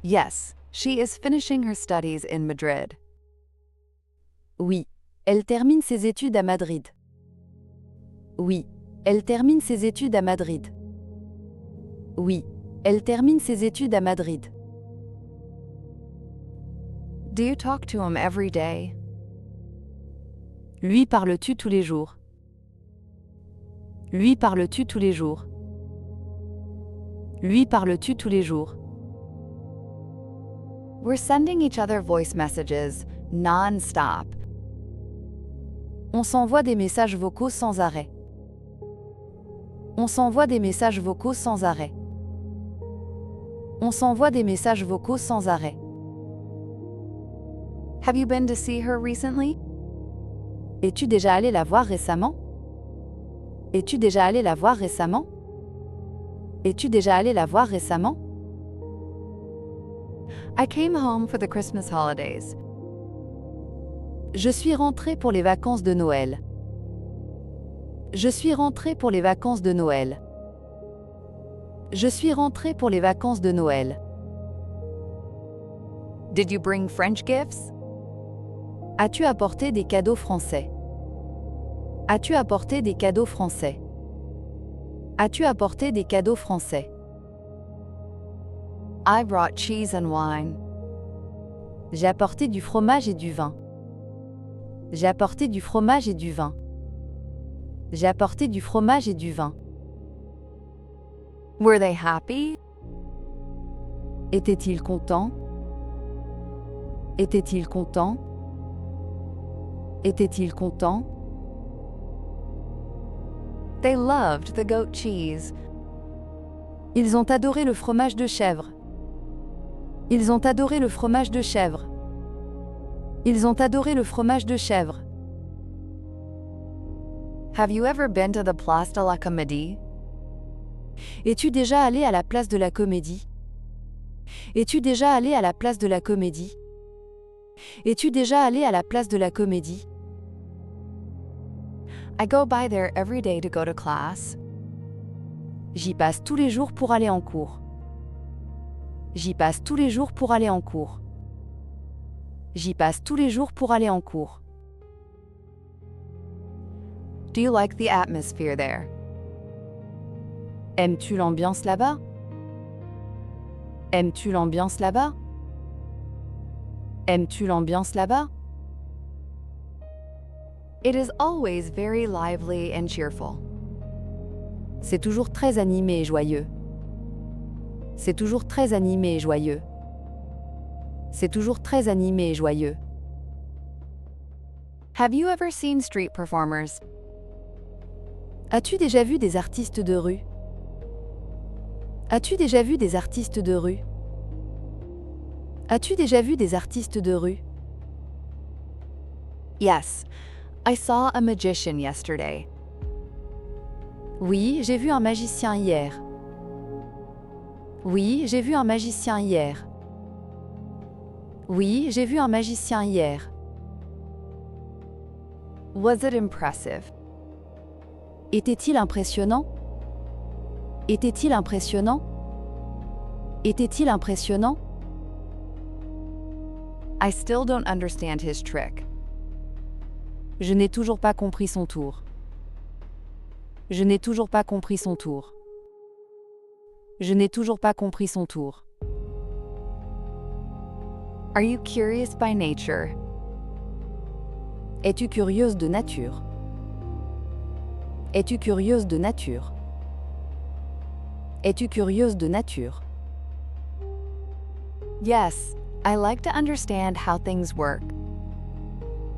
[SPEAKER 1] Yes, she is finishing her studies in Madrid.
[SPEAKER 2] Oui, elle termine ses études à Madrid. Oui, elle termine ses études à Madrid. Oui, elle termine ses études à Madrid.
[SPEAKER 1] Do you talk to him every day?
[SPEAKER 2] Lui parles-tu tous les jours? Lui parles-tu tous les jours? Lui parles-tu tous les jours?
[SPEAKER 1] We're sending each other voice messages non-stop.
[SPEAKER 2] On s'envoie des messages vocaux sans arrêt. On s'envoie des messages vocaux sans arrêt. On s'envoie des messages vocaux sans arrêt.
[SPEAKER 1] Have you been to see her recently?
[SPEAKER 2] Es-tu déjà allé la voir récemment? Es-tu déjà allé la voir récemment? Es-tu déjà allé la voir récemment?
[SPEAKER 1] I came home for the Christmas holidays.
[SPEAKER 2] Je suis rentrée pour les vacances de Noël. Je suis rentrée pour les vacances de Noël. Je suis rentrée pour les vacances de Noël.
[SPEAKER 1] Did you bring French gifts?
[SPEAKER 2] As-tu apporté des cadeaux français? As-tu apporté des cadeaux français? As-tu apporté des cadeaux français?
[SPEAKER 1] I brought cheese and wine.
[SPEAKER 2] J'ai apporté du fromage et du vin. J'ai apporté du fromage et du vin. J'ai apporté du fromage et du vin.
[SPEAKER 1] Were they happy?
[SPEAKER 2] Était-il content? Était-il content? Était-il content?
[SPEAKER 1] They loved the goat cheese.
[SPEAKER 2] Ils ont adoré le fromage de chèvre. Ils ont adoré le fromage de chèvre. Ils ont adoré le fromage de chèvre.
[SPEAKER 1] Have you ever been to the Place de la Comédie?
[SPEAKER 2] Es-tu déjà allé à la place de la Comédie? Es-tu déjà allé à la place de la Comédie? Es-tu déjà allé à la place de la Comédie?
[SPEAKER 1] I go by there every day to go to class.
[SPEAKER 2] J'y passe tous les jours pour aller en cours. J'y passe tous les jours pour aller en cours. J'y passe tous les jours pour aller en cours.
[SPEAKER 1] Do you like the atmosphere there?
[SPEAKER 2] Aimes-tu l'ambiance là-bas? Aimes-tu l'ambiance là-bas? Aimes-tu l'ambiance là-bas?
[SPEAKER 1] It is always very lively and cheerful.
[SPEAKER 2] C'est toujours très animé et joyeux. C'est toujours très animé et joyeux. C'est toujours très animé et joyeux.
[SPEAKER 1] Have you ever seen street performers?
[SPEAKER 2] As-tu déjà vu des artistes de rue? As-tu déjà vu des artistes de rue? As-tu déjà vu des artistes de rue?
[SPEAKER 1] Yes, I saw a magician yesterday.
[SPEAKER 2] Oui, j'ai vu un magicien hier. Oui, j'ai vu un magicien hier. Oui, j'ai vu un magicien hier.
[SPEAKER 1] Was it impressive?
[SPEAKER 2] Était-il impressionnant? Était-il impressionnant? Était-il impressionnant?
[SPEAKER 1] I still don't understand his trick.
[SPEAKER 2] Je n'ai toujours pas compris son tour. Je n'ai toujours pas compris son tour. Je n'ai toujours pas compris son tour.
[SPEAKER 1] Are you curious by nature?
[SPEAKER 2] Es-tu curieuse de nature? Es-tu curieuse de nature? Es-tu curieuse de nature?
[SPEAKER 1] Yes, I like to understand how things work.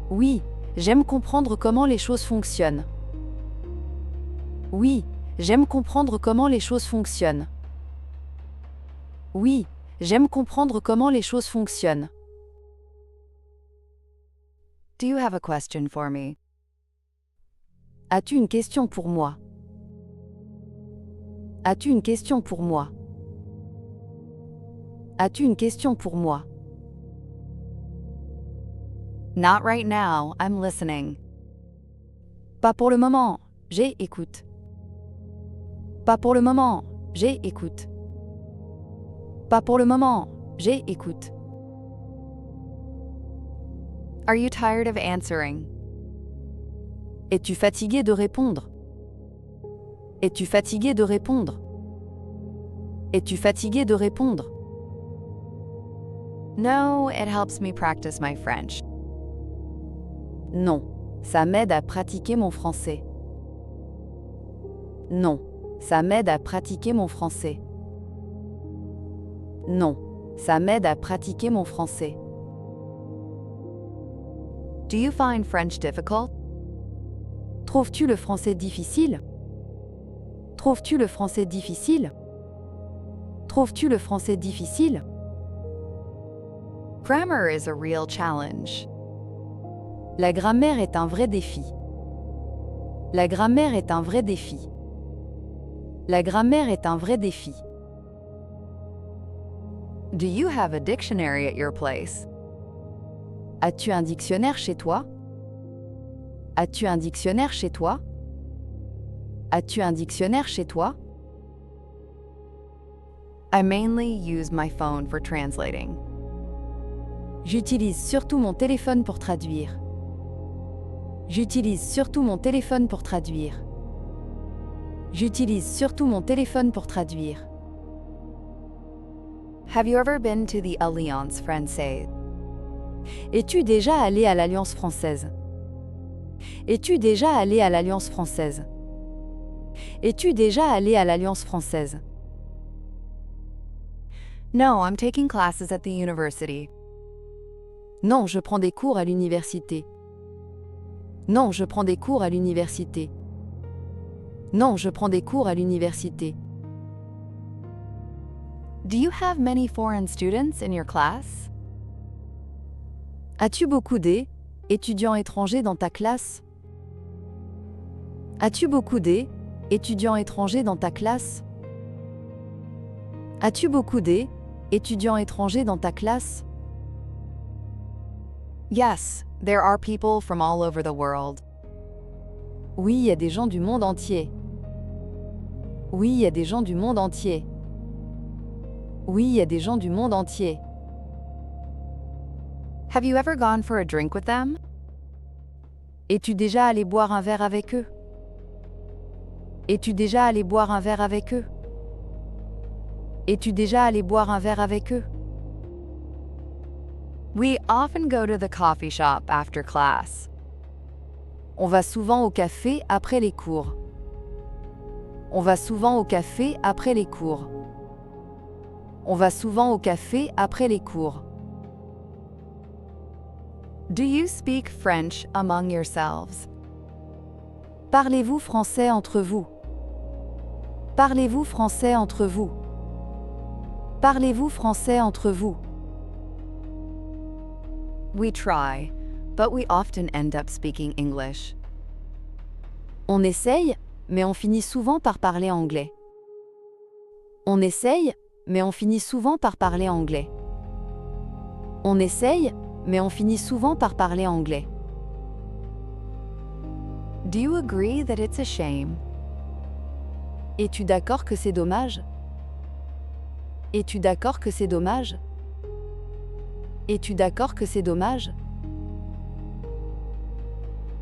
[SPEAKER 2] Oui, j'aime comprendre comment les choses fonctionnent. Oui, j'aime comprendre comment les choses fonctionnent. Oui, j'aime comprendre comment les choses fonctionnent.
[SPEAKER 1] Do you have a question for me?
[SPEAKER 2] As-tu une question pour moi? As-tu une question pour moi? As-tu une question pour moi?
[SPEAKER 1] Not right now, I'm listening.
[SPEAKER 2] Pas pour le moment, j'écoute. Pas pour le moment, j'écoute. Pas pour le moment, j'écoute.
[SPEAKER 1] Are you tired of answering?
[SPEAKER 2] Es-tu fatigué de répondre? Es-tu fatigué de répondre? Es-tu fatigué de répondre?
[SPEAKER 1] No, it helps me practice my French.
[SPEAKER 2] Non, ça m'aide à pratiquer mon français. Non, ça m'aide à pratiquer mon français. Non, ça m'aide à pratiquer mon français.
[SPEAKER 1] Do you find French difficult?
[SPEAKER 2] Trouves-tu le français difficile? Trouves-tu le français difficile? Trouves-tu le français difficile?
[SPEAKER 1] Grammar is a real challenge.
[SPEAKER 2] La grammaire est un vrai défi. La grammaire est un vrai défi. La grammaire est un vrai défi.
[SPEAKER 1] Do you have a dictionary at your place?
[SPEAKER 2] As-tu un dictionnaire chez toi? As-tu un dictionnaire chez toi? As-tu un dictionnaire chez toi?
[SPEAKER 1] I mainly use my phone for translating.
[SPEAKER 2] J'utilise surtout mon téléphone pour traduire. J'utilise surtout mon téléphone pour traduire. J'utilise surtout mon téléphone pour traduire.
[SPEAKER 1] Have you ever been to the Alliance Française?
[SPEAKER 2] Es-tu déjà allé à l'Alliance française? Es-tu déjà allé à l'Alliance française? Es-tu déjà allé à l'Alliance française?
[SPEAKER 1] No, I'm taking classes at the university.
[SPEAKER 2] Non, je prends des cours à l'université. Non, je prends des cours à l'université. Non, je prends des cours à l'université.
[SPEAKER 1] Do you have many foreign students in your class?
[SPEAKER 2] As-tu beaucoup d'étudiants étrangers dans ta classe? As-tu beaucoup d'étudiants étrangers dans ta classe? As-tu beaucoup d'étudiants étrangers dans ta classe?
[SPEAKER 1] Yes, there are people from all over the world.
[SPEAKER 2] Oui, il y a des gens du monde entier. Oui, il y a des gens du monde entier. Oui, il y a des gens du monde entier.
[SPEAKER 1] Have you ever gone for a drink with them?
[SPEAKER 2] Es-tu déjà allé boire un verre avec eux? Es-tu déjà allé boire un verre avec eux? Es-tu déjà allé boire un verre avec eux?
[SPEAKER 1] We often go to the coffee shop after class.
[SPEAKER 2] On va souvent au café après les cours. On va souvent au café après les cours. On va souvent au café après les cours.
[SPEAKER 1] Do you speak French among yourselves?
[SPEAKER 2] Parlez-vous français entre vous? Parlez-vous français entre vous? Parlez-vous français entre vous?
[SPEAKER 1] We try, but we often end up speaking English.
[SPEAKER 2] On essaye, mais on finit souvent par parler anglais. On essaye, mais on finit souvent par parler anglais. On essaye, mais on finit souvent par parler anglais.
[SPEAKER 1] Do you agree that it's a shame?
[SPEAKER 2] Es-tu d'accord que c'est dommage? Es-tu d'accord que c'est dommage? Es-tu d'accord que c'est dommage?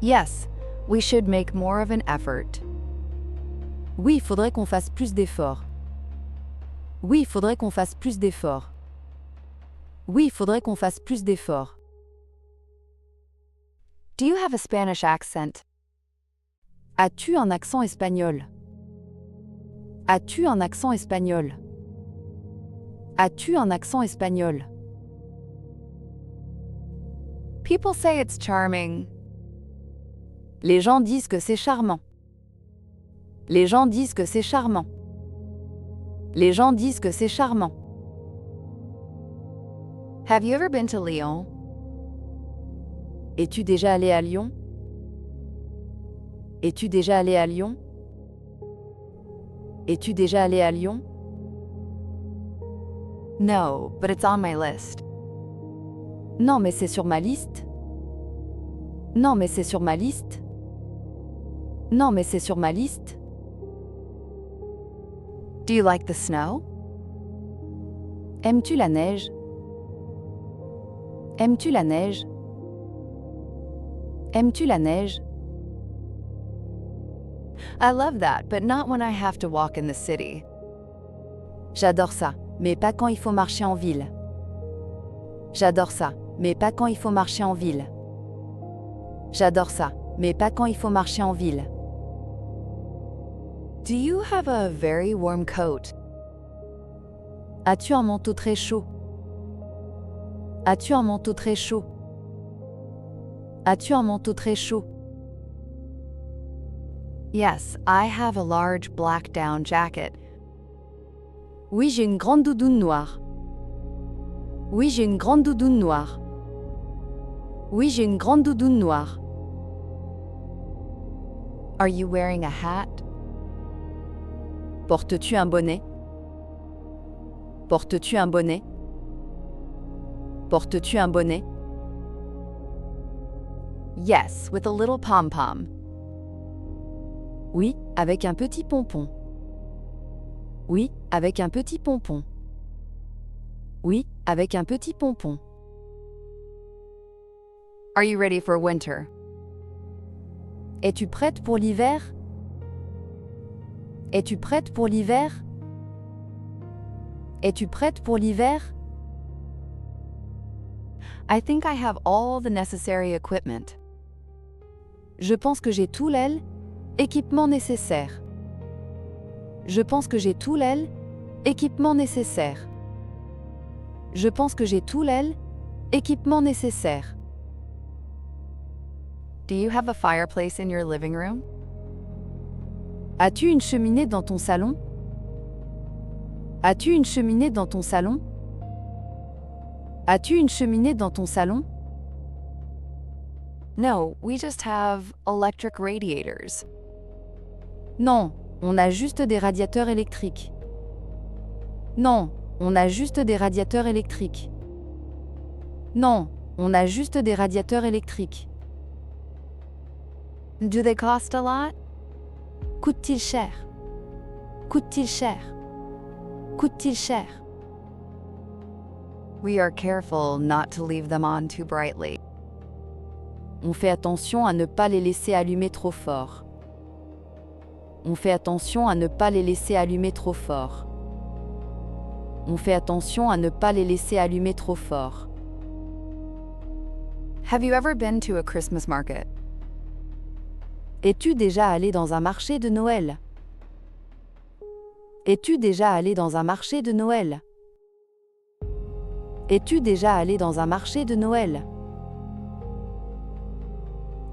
[SPEAKER 1] Yes, we should make more of an effort.
[SPEAKER 2] Oui, il faudrait qu'on fasse plus d'efforts. Oui, il faudrait qu'on fasse plus d'efforts. Oui, il faudrait qu'on fasse plus d'efforts.
[SPEAKER 1] Do you have a Spanish accent?
[SPEAKER 2] As-tu un accent espagnol? As-tu un accent espagnol? As-tu un accent espagnol?
[SPEAKER 1] People say it's charming.
[SPEAKER 2] Les gens disent que c'est charmant. Les gens disent que c'est charmant. Les gens disent que c'est charmant.
[SPEAKER 1] Have you ever been to Lyon?
[SPEAKER 2] Es-tu déjà allé à Lyon? Es-tu déjà allé à Lyon? Es-tu déjà allé à Lyon?
[SPEAKER 1] No, but it's on my list.
[SPEAKER 2] Non, mais c'est sur ma liste. Non, mais c'est sur ma liste. Non, mais c'est sur ma liste.
[SPEAKER 1] Do you like the snow?
[SPEAKER 2] Aimes-tu la neige? Aimes-tu la neige? Aimes-tu la neige?
[SPEAKER 1] I love that, but not when I have to walk in the city.
[SPEAKER 2] J'adore ça, mais pas quand il faut marcher en ville. J'adore ça, mais pas quand il faut marcher en ville. J'adore ça, mais pas quand il faut marcher en ville.
[SPEAKER 1] Do you have a very warm coat?
[SPEAKER 2] As-tu un manteau très chaud? As-tu un manteau très chaud? As-tu un manteau très chaud?
[SPEAKER 1] Yes, I have a large black down jacket.
[SPEAKER 2] Oui, j'ai une grande doudoune noire. Oui, j'ai une grande doudoune noire. Oui, j'ai une grande doudoune noire.
[SPEAKER 1] Are you wearing a hat?
[SPEAKER 2] Portes-tu un bonnet? Portes-tu un bonnet? Portes-tu un bonnet?
[SPEAKER 1] Yes, with a little pom-pom.
[SPEAKER 2] Oui, avec un petit pompon. Oui, avec un petit pompon. Oui, avec un petit pompon.
[SPEAKER 1] Are you ready for winter?
[SPEAKER 2] Es-tu prête pour l'hiver? Es-tu prête pour l'hiver? Es-tu prête pour l'hiver?
[SPEAKER 1] I think I have all the necessary equipment.
[SPEAKER 2] Je pense que j'ai tout l'équipement nécessaire. Je pense que j'ai tout l'équipement nécessaire. Je pense que j'ai tout l'équipement nécessaire.
[SPEAKER 1] Do you have a fireplace in your living room?
[SPEAKER 2] As-tu une cheminée dans ton salon? As-tu une cheminée dans ton salon? As-tu une cheminée dans ton salon?
[SPEAKER 1] No, we just have electric radiators.
[SPEAKER 2] Non, on a juste des radiateurs électriques. Non, on a juste des radiateurs électriques. Non, on a juste des radiateurs électriques.
[SPEAKER 1] Do they cost a lot?
[SPEAKER 2] Coûte-t-il cher? Coûte-t-il cher? Coûte-t-il cher?
[SPEAKER 1] We are careful not to leave them on too brightly.
[SPEAKER 2] On fait attention à ne pas les laisser allumer trop fort. On fait attention à ne pas les laisser allumer trop fort. On fait attention à ne pas les laisser allumer trop fort.
[SPEAKER 1] Have you ever been to a Christmas market?
[SPEAKER 2] Es-tu déjà allé dans un marché de Noël? Es-tu déjà allé dans un marché de Noël? Es-tu déjà allé dans un marché de Noël?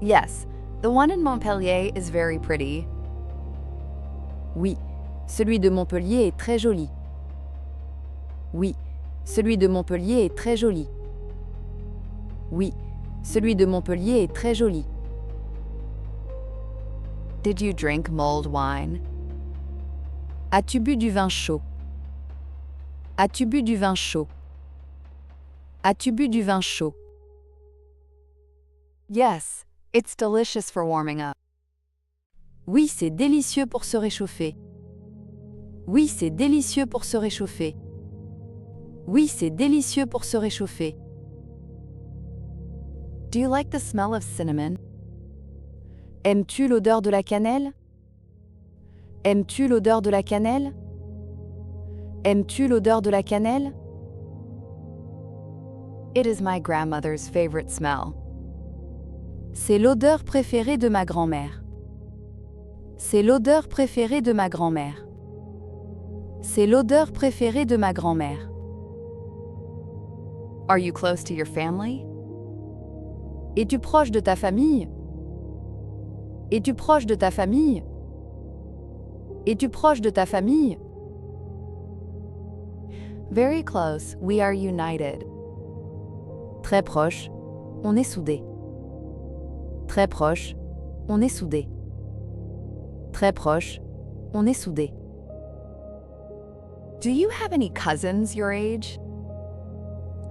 [SPEAKER 1] Yes, the one in Montpellier is very pretty.
[SPEAKER 2] Oui, celui de Montpellier est très joli. Oui, celui de Montpellier est très joli. Oui, celui de Montpellier est très joli.
[SPEAKER 1] Did you drink mulled wine?
[SPEAKER 2] As-tu bu du vin chaud? As-tu bu du vin chaud? As-tu bu du vin chaud?
[SPEAKER 1] Yes, it's delicious for warming up.
[SPEAKER 2] Oui, c'est délicieux pour se réchauffer. Oui, c'est délicieux pour se réchauffer. Oui, c'est délicieux pour se réchauffer.
[SPEAKER 1] Do you like the smell of cinnamon?
[SPEAKER 2] Aimes-tu l'odeur de la cannelle? Aimes-tu l'odeur de la cannelle? Aimes-tu l'odeur de la cannelle?
[SPEAKER 1] It is my grandmother's favorite smell.
[SPEAKER 2] C'est l'odeur préférée de ma grand-mère. C'est l'odeur préférée de ma grand-mère. C'est l'odeur préférée de ma grand-mère.
[SPEAKER 1] Are you close to your family?
[SPEAKER 2] Es-tu proche de ta famille? Es-tu proche de ta famille? Es-tu proche de ta famille?
[SPEAKER 1] Very close, we are united.
[SPEAKER 2] Très proche, on est soudés. Très proche, on est soudés. Très proche, on est soudés.
[SPEAKER 1] Do you have any cousins your age?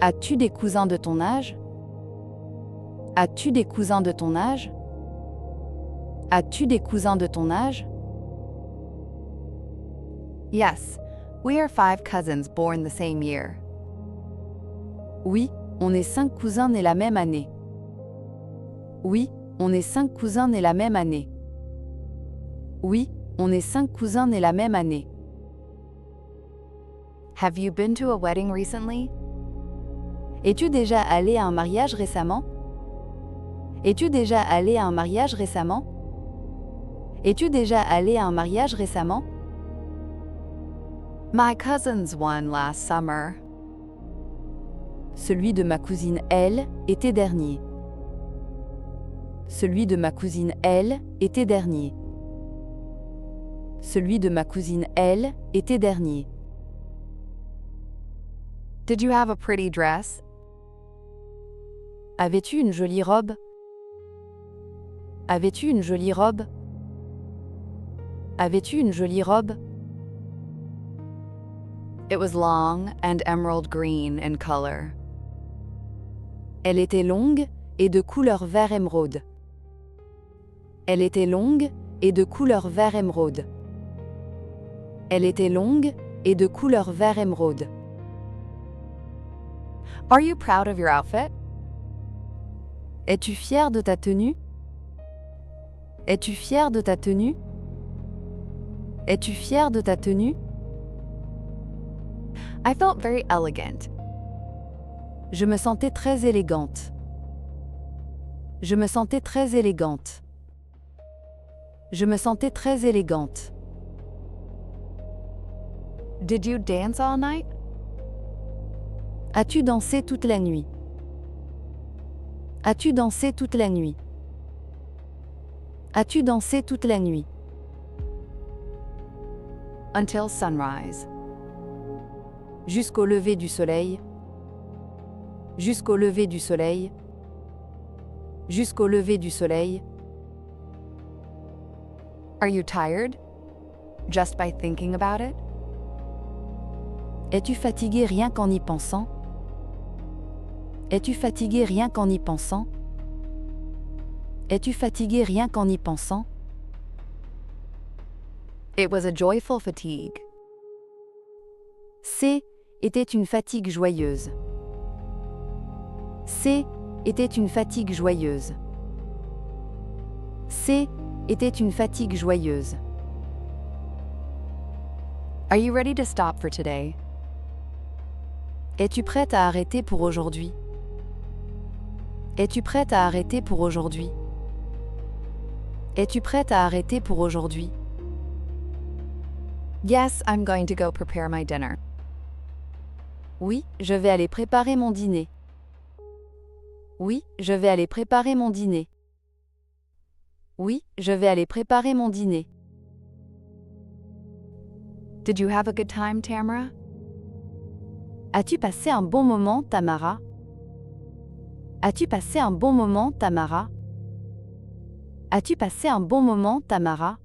[SPEAKER 2] As-tu des cousins de ton âge? As-tu des cousins de ton âge? As-tu des cousins de ton âge?
[SPEAKER 1] Yes, we are 5 cousins born the same year.
[SPEAKER 2] Oui, on est 5 cousins nés la même année. Oui, on est 5 cousins nés la même année. Oui, on est 5 cousins nés la même année.
[SPEAKER 1] Have you been to a wedding recently?
[SPEAKER 2] Es-tu déjà allé à un mariage récemment? Es-tu déjà allé à un mariage récemment? Es-tu déjà allé à un mariage récemment?
[SPEAKER 1] My cousins won last summer.
[SPEAKER 2] Celui de ma cousine, elle, était dernier. Celui de ma cousine, elle, était dernier. Celui de ma cousine, elle, était dernier.
[SPEAKER 1] Did you have a pretty dress?
[SPEAKER 2] Avais-tu une jolie robe? Avais-tu une jolie robe? Avais-tu une jolie robe?
[SPEAKER 1] It was long and emerald green in color.
[SPEAKER 2] Elle était longue et de couleur vert émeraude. Elle était longue et de couleur vert émeraude. Elle était longue et de couleur vert émeraude.
[SPEAKER 1] Are you proud of your outfit?
[SPEAKER 2] Es-tu fier de ta tenue? Es-tu fier de ta tenue? Es-tu fier de ta tenue?
[SPEAKER 1] I felt very elegant.
[SPEAKER 2] Je me sentais très élégante. Je me sentais très élégante. Je me sentais très élégante.
[SPEAKER 1] Did you dance all night?
[SPEAKER 2] As-tu dansé toute la nuit? As-tu dansé toute la nuit? As-tu dansé toute la nuit?
[SPEAKER 1] Until sunrise.
[SPEAKER 2] Jusqu'au lever du soleil. Jusqu'au lever du soleil. Jusqu'au lever du soleil.
[SPEAKER 1] Are you tired? Just by thinking about it?
[SPEAKER 2] Es-tu fatigué rien qu'en y pensant? Es-tu fatigué rien qu'en y pensant? Es-tu fatigué rien qu'en y pensant?
[SPEAKER 1] It was a joyful fatigue.
[SPEAKER 2] C était une fatigue joyeuse. C était une fatigue joyeuse. C était une fatigue joyeuse.
[SPEAKER 1] Are you ready to stop for today?
[SPEAKER 2] Es-tu prête à arrêter pour aujourd'hui? Es-tu prête à arrêter pour aujourd'hui? Es-tu prête à arrêter pour aujourd'hui?
[SPEAKER 1] Yes, I'm going to go prepare my dinner.
[SPEAKER 2] Oui, je vais aller préparer mon dîner. Oui, je vais aller préparer mon dîner. Oui, je vais aller préparer mon dîner.
[SPEAKER 1] Did you have a good time, Tamara?
[SPEAKER 2] As-tu passé un bon moment, Tamara? As-tu passé un bon moment, Tamara? As-tu passé un bon moment, Tamara?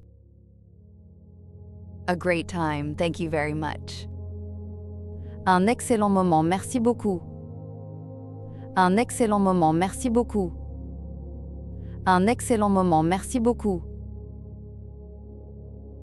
[SPEAKER 1] A great time, thank you very much.
[SPEAKER 2] Un excellent moment, merci beaucoup. Un excellent moment, merci beaucoup. Un excellent moment, merci beaucoup.